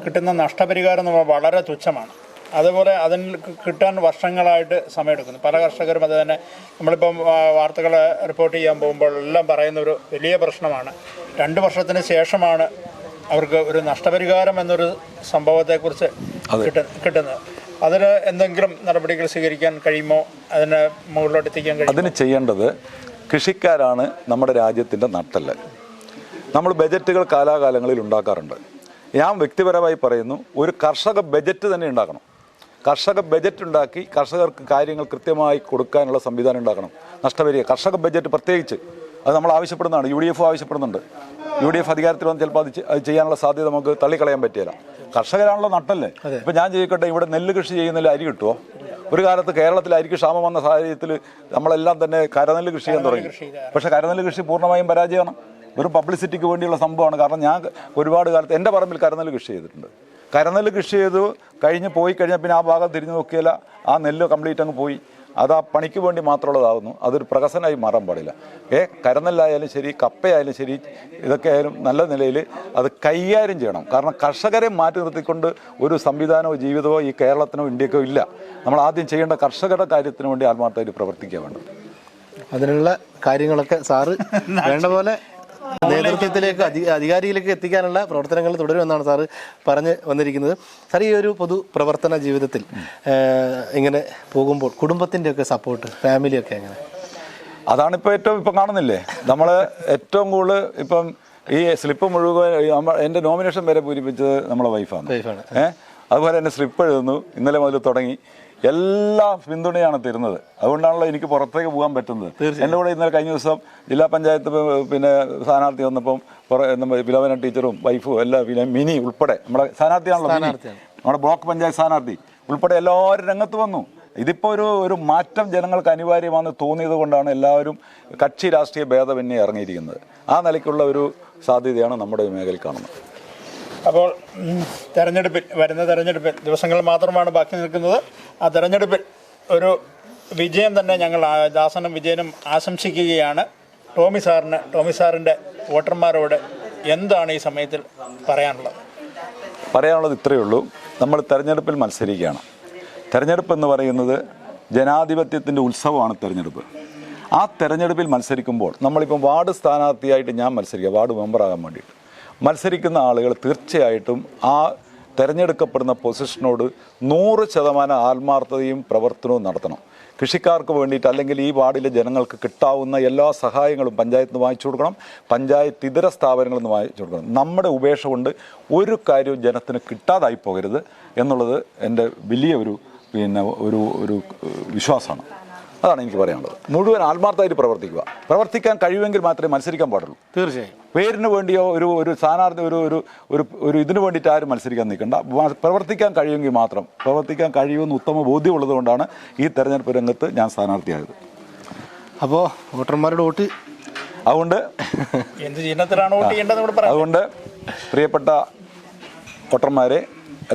കിട്ടുന്ന നഷ്ടപരിഹാരം വളരെ തുച്ഛമാണ്. അതുപോലെ അതിന് കിട്ടാൻ വർഷങ്ങളായിട്ട് സമയമെടുക്കുന്നു. പല കർഷകരും അത് തന്നെ നമ്മളിപ്പം വാർത്തകൾ റിപ്പോർട്ട് ചെയ്യാൻ പോകുമ്പോൾ എല്ലാം പറയുന്ന ഒരു വലിയ പ്രശ്നമാണ്. 2 വർഷത്തിന് ശേഷമാണ് അവർക്ക് ഒരു നഷ്ടപരിഹാരം എന്നൊരു സംഭവത്തെക്കുറിച്ച് കിട്ടുന്നത്. അതിന് എന്തെങ്കിലും നടപടികൾ സ്വീകരിക്കാൻ കഴിയുമോ? അതിന് മുകളിലോട്ട് എത്തിക്കാൻ കഴിയും?
അതിന് ചെയ്യേണ്ടത് കൃഷിക്കാരാണ് നമ്മുടെ രാജ്യത്തിൻ്റെ നട്ടെല്ല്. നമ്മൾ ബജറ്റുകൾ കാലാകാലങ്ങളിൽ ഉണ്ടാക്കാറുണ്ട്. ഞാൻ വ്യക്തിപരമായി പറയുന്നു, ഒരു കർഷക ബജറ്റ് തന്നെ ഉണ്ടാക്കണം. കർഷക ബജറ്റ് ഉണ്ടാക്കി കർഷകർക്ക് കാര്യങ്ങൾ കൃത്യമായി കൊടുക്കാനുള്ള സംവിധാനം ഉണ്ടാക്കണം. നഷ്ടപരിഹാരം കർഷക ബജറ്റ് പ്രത്യേകിച്ച് അത് നമ്മൾ ആവശ്യപ്പെടുന്നതാണ്. UDF ആവശ്യപ്പെടുന്നുണ്ട്. UDF അധികാരത്തിൽ വന്ന് ചിലപ്പോൾ അത് ചെയ്യാനുള്ള സാധ്യത നമുക്ക് തള്ളിക്കളയാൻ പറ്റില്ല. കർഷകരാണല്ലോ നട്ടല്ലേ. ഇപ്പം ഞാൻ ചോദിക്കട്ടെ, ഇവിടെ നെല്ല് കൃഷി ചെയ്യുന്നതിൽ അരി കിട്ടുമോ? ഒരു കാലത്ത് കേരളത്തിൽ അരിക്ക് ക്ഷാമം വന്ന സാഹചര്യത്തിൽ നമ്മളെല്ലാം തന്നെ കരനെല്ല് കൃഷി ചെയ്യാൻ തുടങ്ങി. പക്ഷേ കരനെല്ല് കൃഷി പൂർണ്ണമായും പരാജയമാണ്. വെറും പബ്ലിസിറ്റിക്ക് വേണ്ടിയുള്ള സംഭവമാണ്. കാരണം ഞാൻ ഒരുപാട് കാലത്ത് എൻ്റെ പറമ്പിൽ കരനെല്ല് കൃഷി ചെയ്തിട്ടുണ്ട്. കരനെല്ല് കൃഷി ചെയ്തു പോയി കഴിഞ്ഞാൽ പിന്നെ ആ ഭാഗം തിരിഞ്ഞു നോക്കിയാൽ ആ നെല്ല് കംപ്ലീറ്റ് അങ്ങ് പോയി. അത് ആ പണിക്ക് വേണ്ടി മാത്രമുള്ളതാകുന്നു. അതൊരു പ്രഹസനമായി മാറാൻ പാടില്ല. കരനെല്ലായാലും ശരി, കപ്പയായാലും ശരി, ഇതൊക്കെ ആയാലും നല്ല നിലയിൽ അത് കൈകാര്യം ചെയ്യണം. കാരണം കർഷകരെ മാറ്റി നിർത്തിക്കൊണ്ട് ഒരു സംവിധാനമോ ജീവിതമോ ഈ കേരളത്തിനോ ഇന്ത്യക്കോ ഇല്ല. നമ്മൾ ആദ്യം ചെയ്യേണ്ട കർഷകരുടെ കാര്യത്തിന് വേണ്ടി ആത്മാർത്ഥമായിട്ട് പ്രവർത്തിക്കുക വേണ്ടത്.
അതിനുള്ള കാര്യങ്ങളൊക്കെ സാറ് വേണ്ട പോലെ നേതൃത്വത്തിലേക്ക്, അധികാരിയിലേക്ക് എത്തിക്കാനുള്ള പ്രവർത്തനങ്ങൾ തുടരുമെന്നാണ് സാറ് പറഞ്ഞ് വന്നിരിക്കുന്നത്. സാർ, ഈ ഒരു പൊതു പ്രവർത്തന ജീവിതത്തിൽ ഇങ്ങനെ പോകുമ്പോൾ കുടുംബത്തിൻ്റെയൊക്കെ സപ്പോർട്ട്, ഫാമിലിയൊക്കെ എങ്ങനെ?
അതാണിപ്പോൾ ഇപ്പം കാണുന്നില്ലേ, നമ്മൾ ഏറ്റവും കൂടുതൽ ഇപ്പം ഈ സ്ലിപ്പ് മുഴുവൻ എൻ്റെ നോമിനേഷൻ വരെ പൂരിപ്പിച്ചത് നമ്മളെ വൈഫാണ്. അതുപോലെ തന്നെ സ്ലിപ്പ് എഴുതുന്നു, ഇന്നലെ മുതൽ തുടങ്ങി. എല്ലാ പിന്തുണയാണ് തരുന്നത്. അതുകൊണ്ടാണല്ലോ എനിക്ക് പുറത്തേക്ക് പോകാൻ പറ്റുന്നത്. എൻ്റെ കൂടെ ഇന്നലെ കഴിഞ്ഞ ദിവസം ജില്ലാ പഞ്ചായത്ത് സ്ഥാനാർത്ഥി വന്നപ്പം വിലവന ടീച്ചറും വൈഫും എല്ലാം, പിന്നെ മിനി ഉൾപ്പെടെ നമ്മുടെ സ്ഥാനാർത്ഥിയാണല്ലോ, നമ്മുടെ ബ്ലോക്ക് പഞ്ചായത്ത് സ്ഥാനാർത്ഥി ഉൾപ്പെടെ എല്ലാവരും രംഗത്ത് വന്നു. ഇതിപ്പോൾ ഒരു മാറ്റം ജനങ്ങൾക്ക് അനിവാര്യമാണെന്ന് തോന്നിയത് കൊണ്ടാണ് എല്ലാവരും കക്ഷി രാഷ്ട്രീയ ഭേദമന്യേ ഇറങ്ങിയിരിക്കുന്നത്. ആ നിലയ്ക്കുള്ള ഒരു സാധ്യതയാണ് നമ്മുടെ ഈ മേഖലയിൽ കാണുന്നത്.
അപ്പോൾ വരുന്ന തെരഞ്ഞെടുപ്പിൽ ദിവസങ്ങൾ മാത്രമാണ് ബാക്കി നിൽക്കുന്നത്. ആ തെരഞ്ഞെടുപ്പിൽ ഒരു വിജയം തന്നെ ഞങ്ങൾ ദാസനും വിജയനും ആശംസിക്കുകയാണ്. ടോമി സാറിൻ്റെ വോട്ടർമാരോട് എന്താണ് ഈ സമയത്തിൽ
പറയാനുള്ളത്? ഇത്രയേ ഉള്ളൂ. നമ്മൾ തെരഞ്ഞെടുപ്പിൽ മത്സരിക്കുകയാണ്. തെരഞ്ഞെടുപ്പ് എന്ന് പറയുന്നത് ജനാധിപത്യത്തിൻ്റെ ഉത്സവമാണ് തെരഞ്ഞെടുപ്പ്. ആ തെരഞ്ഞെടുപ്പിൽ മത്സരിക്കുമ്പോൾ നമ്മളിപ്പം വാർഡ് സ്ഥാനാർത്ഥിയായിട്ട് ഞാൻ മത്സരിക്കുക, വാർഡ് മെമ്പറാകാൻ വേണ്ടിയിട്ട് മത്സരിക്കുന്ന ആളുകൾ തീർച്ചയായിട്ടും ആ തിരഞ്ഞെടുക്കപ്പെടുന്ന പൊസിഷനോട് 100% ആത്മാർത്ഥതയും പ്രവർത്തനവും നടത്തണം. കൃഷിക്കാർക്ക് വേണ്ടിയിട്ട് അല്ലെങ്കിൽ ഈ വാർഡിലെ ജനങ്ങൾക്ക് കിട്ടാവുന്ന എല്ലാ സഹായങ്ങളും പഞ്ചായത്തിൽ നിന്ന് വാങ്ങിച്ചു കൊടുക്കണം, പഞ്ചായത്ത് ഇതര സ്ഥാപനങ്ങളിൽ നിന്ന് വാങ്ങിച്ചു കൊടുക്കണം. നമ്മുടെ ഉപേക്ഷ കൊണ്ട് ഒരു കാര്യവും ജനത്തിന് കിട്ടാതായി പോകരുത് എന്നുള്ളത് എൻ്റെ വലിയ ഒരു ഒരു വിശ്വാസമാണ്. അതാണ് എനിക്ക് പറയാനുള്ളത്. മുഴുവൻ ആത്മാർത്ഥമായിട്ട് പ്രവർത്തിക്കാൻ കഴിയുമെങ്കിൽ മാത്രമേ മത്സരിക്കാൻ പാടുള്ളൂ.
തീർച്ചയായും
പേരിന് വേണ്ടിയോ ഒരു സ്ഥാനാർത്ഥി ഒരു ഇതിനു വേണ്ടിയിട്ട് ആരും മത്സരിക്കാൻ നിൽക്കണ്ട. പ്രവർത്തിക്കാൻ കഴിയുമെങ്കിൽ മാത്രം പ്രവർത്തിക്കാൻ കഴിയുമെന്ന് ഉത്തമ ബോധ്യമുള്ളത് കൊണ്ടാണ് ഈ തെരഞ്ഞെടുപ്പ് രംഗത്ത് ഞാൻ സ്ഥാനാർത്ഥിയായത്.
അപ്പോൾ വോട്ടർമാരുടെ വോട്ട്
അതുകൊണ്ട് എന്ത് ചിഹ്നത്തിലാണ് വോട്ട് ചെയ്യേണ്ടത്?
അതുകൊണ്ട് പ്രിയപ്പെട്ട വോട്ടർമാരെ,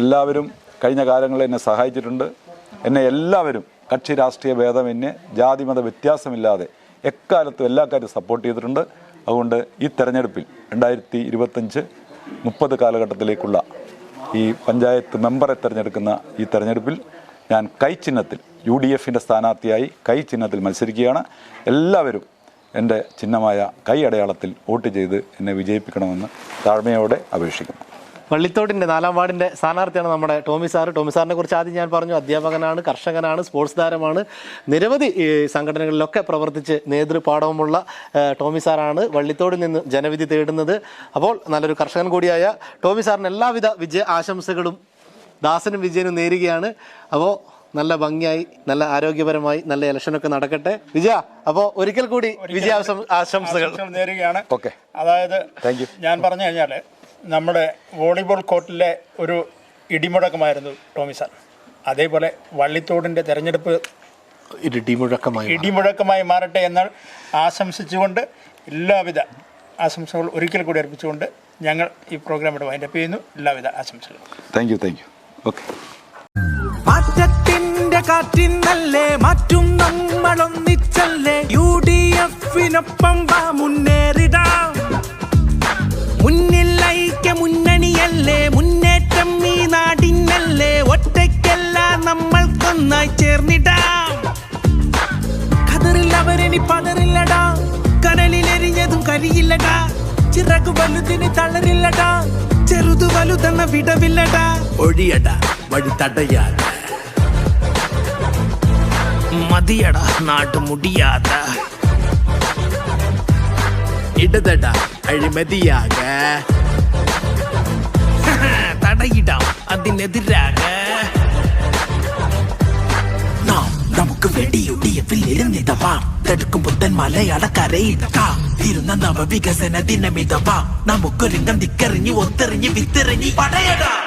എല്ലാവരും കഴിഞ്ഞ കാലങ്ങളിൽ എന്നെ സഹായിച്ചിട്ടുണ്ട്. എന്നെ എല്ലാവരും കക്ഷി രാഷ്ട്രീയ ഭേദമന്യേ ജാതിമത വ്യത്യാസമില്ലാതെ എക്കാലത്തും എല്ലാ കാര്യവും സപ്പോർട്ട് ചെയ്തിട്ടുണ്ട്. അതുകൊണ്ട് ഈ തെരഞ്ഞെടുപ്പിൽ 2025-30 കാലഘട്ടത്തിലേക്കുള്ള ഈ പഞ്ചായത്ത് മെമ്പറെ തിരഞ്ഞെടുക്കുന്ന ഈ തെരഞ്ഞെടുപ്പിൽ ഞാൻ കൈച്ചിഹ്നത്തിൽ UDFൻ്റെ സ്ഥാനാർത്ഥിയായി കൈച്ചിഹ്നത്തിൽ മത്സരിക്കുകയാണ്. എല്ലാവരും എൻ്റെ ചിഹ്നമായ കൈ അടയാളത്തിൽ വോട്ട് ചെയ്ത് എന്നെ വിജയിപ്പിക്കണമെന്ന് താഴ്മയോടെ അപേക്ഷിക്കുന്നു.
വള്ളിത്തോടിൻ്റെ 4-ാം വാർഡിൻ്റെ സ്ഥാനാർത്ഥിയാണ് നമ്മുടെ ടോമി സാറ്. ടോമി സാറിനെ കുറിച്ച് ആദ്യം ഞാൻ പറഞ്ഞു, അധ്യാപകനാണ്, കർഷകനാണ്, സ്പോർട്സ് താരമാണ്, നിരവധി സംഘടനകളിലൊക്കെ പ്രവർത്തിച്ച് നേതൃപാഠവുമുള്ള ടോമി സാറാണ് വള്ളിത്തോടിൽ നിന്ന് ജനവിധി തേടുന്നത്. അപ്പോൾ നല്ലൊരു കർഷകൻ കൂടിയായ ടോമി സാറിന് എല്ലാവിധ വിജയ ആശംസകളും ദാസനും വിജയനും നേരുകയാണ്. അപ്പോൾ നല്ല ഭംഗിയായി, നല്ല ആരോഗ്യപരമായി നല്ല ഇലക്ഷനൊക്കെ നടക്കട്ടെ. വിജയ, അപ്പോൾ ഒരിക്കൽ കൂടി വിജയ ആശംസകൾ
നേരുകയാണ്.
ഓക്കെ,
അതായത് ഞാൻ പറഞ്ഞു കഴിഞ്ഞാൽ നമ്മുടെ വോളിബോൾ കോർട്ടിലെ ഒരു ഇടിമുഴക്കമായിരുന്നു ടോമി സാർ. അതേപോലെ വള്ളിത്തോടിൻ്റെ തെരഞ്ഞെടുപ്പ് ഇടിമുഴക്കമായി മാറട്ടെ എന്ന് ആശംസിച്ചുകൊണ്ട് എല്ലാവിധ ആശംസകൾ ഒരിക്കൽ കൂടി അർപ്പിച്ചുകൊണ്ട് ഞങ്ങൾ ഈ പ്രോഗ്രാം ഇവിടെ വൈൻഡപ്പ് ചെയ്യുന്നു. എല്ലാവിധ ആശംസകളും.
Thank you. ഓക്കെ.
മാറ്റത്തിന്റെ കാറ്റിന്നല്ലേ മാറ്റും നമ്മളൊന്നിച്ചല്ലേ UDFനൊപ്പം വാ മുന്നേറിടാം. മുന്നിൽ ഐക്യ മുന്നണിയല്ലേ മുന്നേറ്റം ഈ നാടിനല്ലേ ഒറ്റയ്ക്കല്ല നമ്മൾക്കൊന്നായി ചേർന്നിടാം. കതറില്ലവരെനി പതറില്ലടാ, കനലിലെരിഞ്ഞതും കരിയില്ലടാ, ചിറകു വലുതിന് തളരില്ലടാ, ചെറുതു വലുതെന്ന വിടവില്ലടാ, ഒഴിയടാ വഴി തടയാതെ, മതിയടാ നാട്ടു മുടിയാത, ഇടതട അഴിമതിയാക, തടയിടാം അതിനെതിരാക. നമുക്ക് വേണ്ടി UDFിൽ ഇരുന്നിതവാം, തടുക്കും പുത്തൻ മലയാളക്കരയിടക്കാം, ഇരുന്ന നവവികസന ദിനമിതവാം, നമുക്കൊരുങ്ങം ദിക്കെറിഞ്ഞ് ഒത്തെറിഞ്ഞ് വിത്തെറിഞ്ഞ് പടയടാം.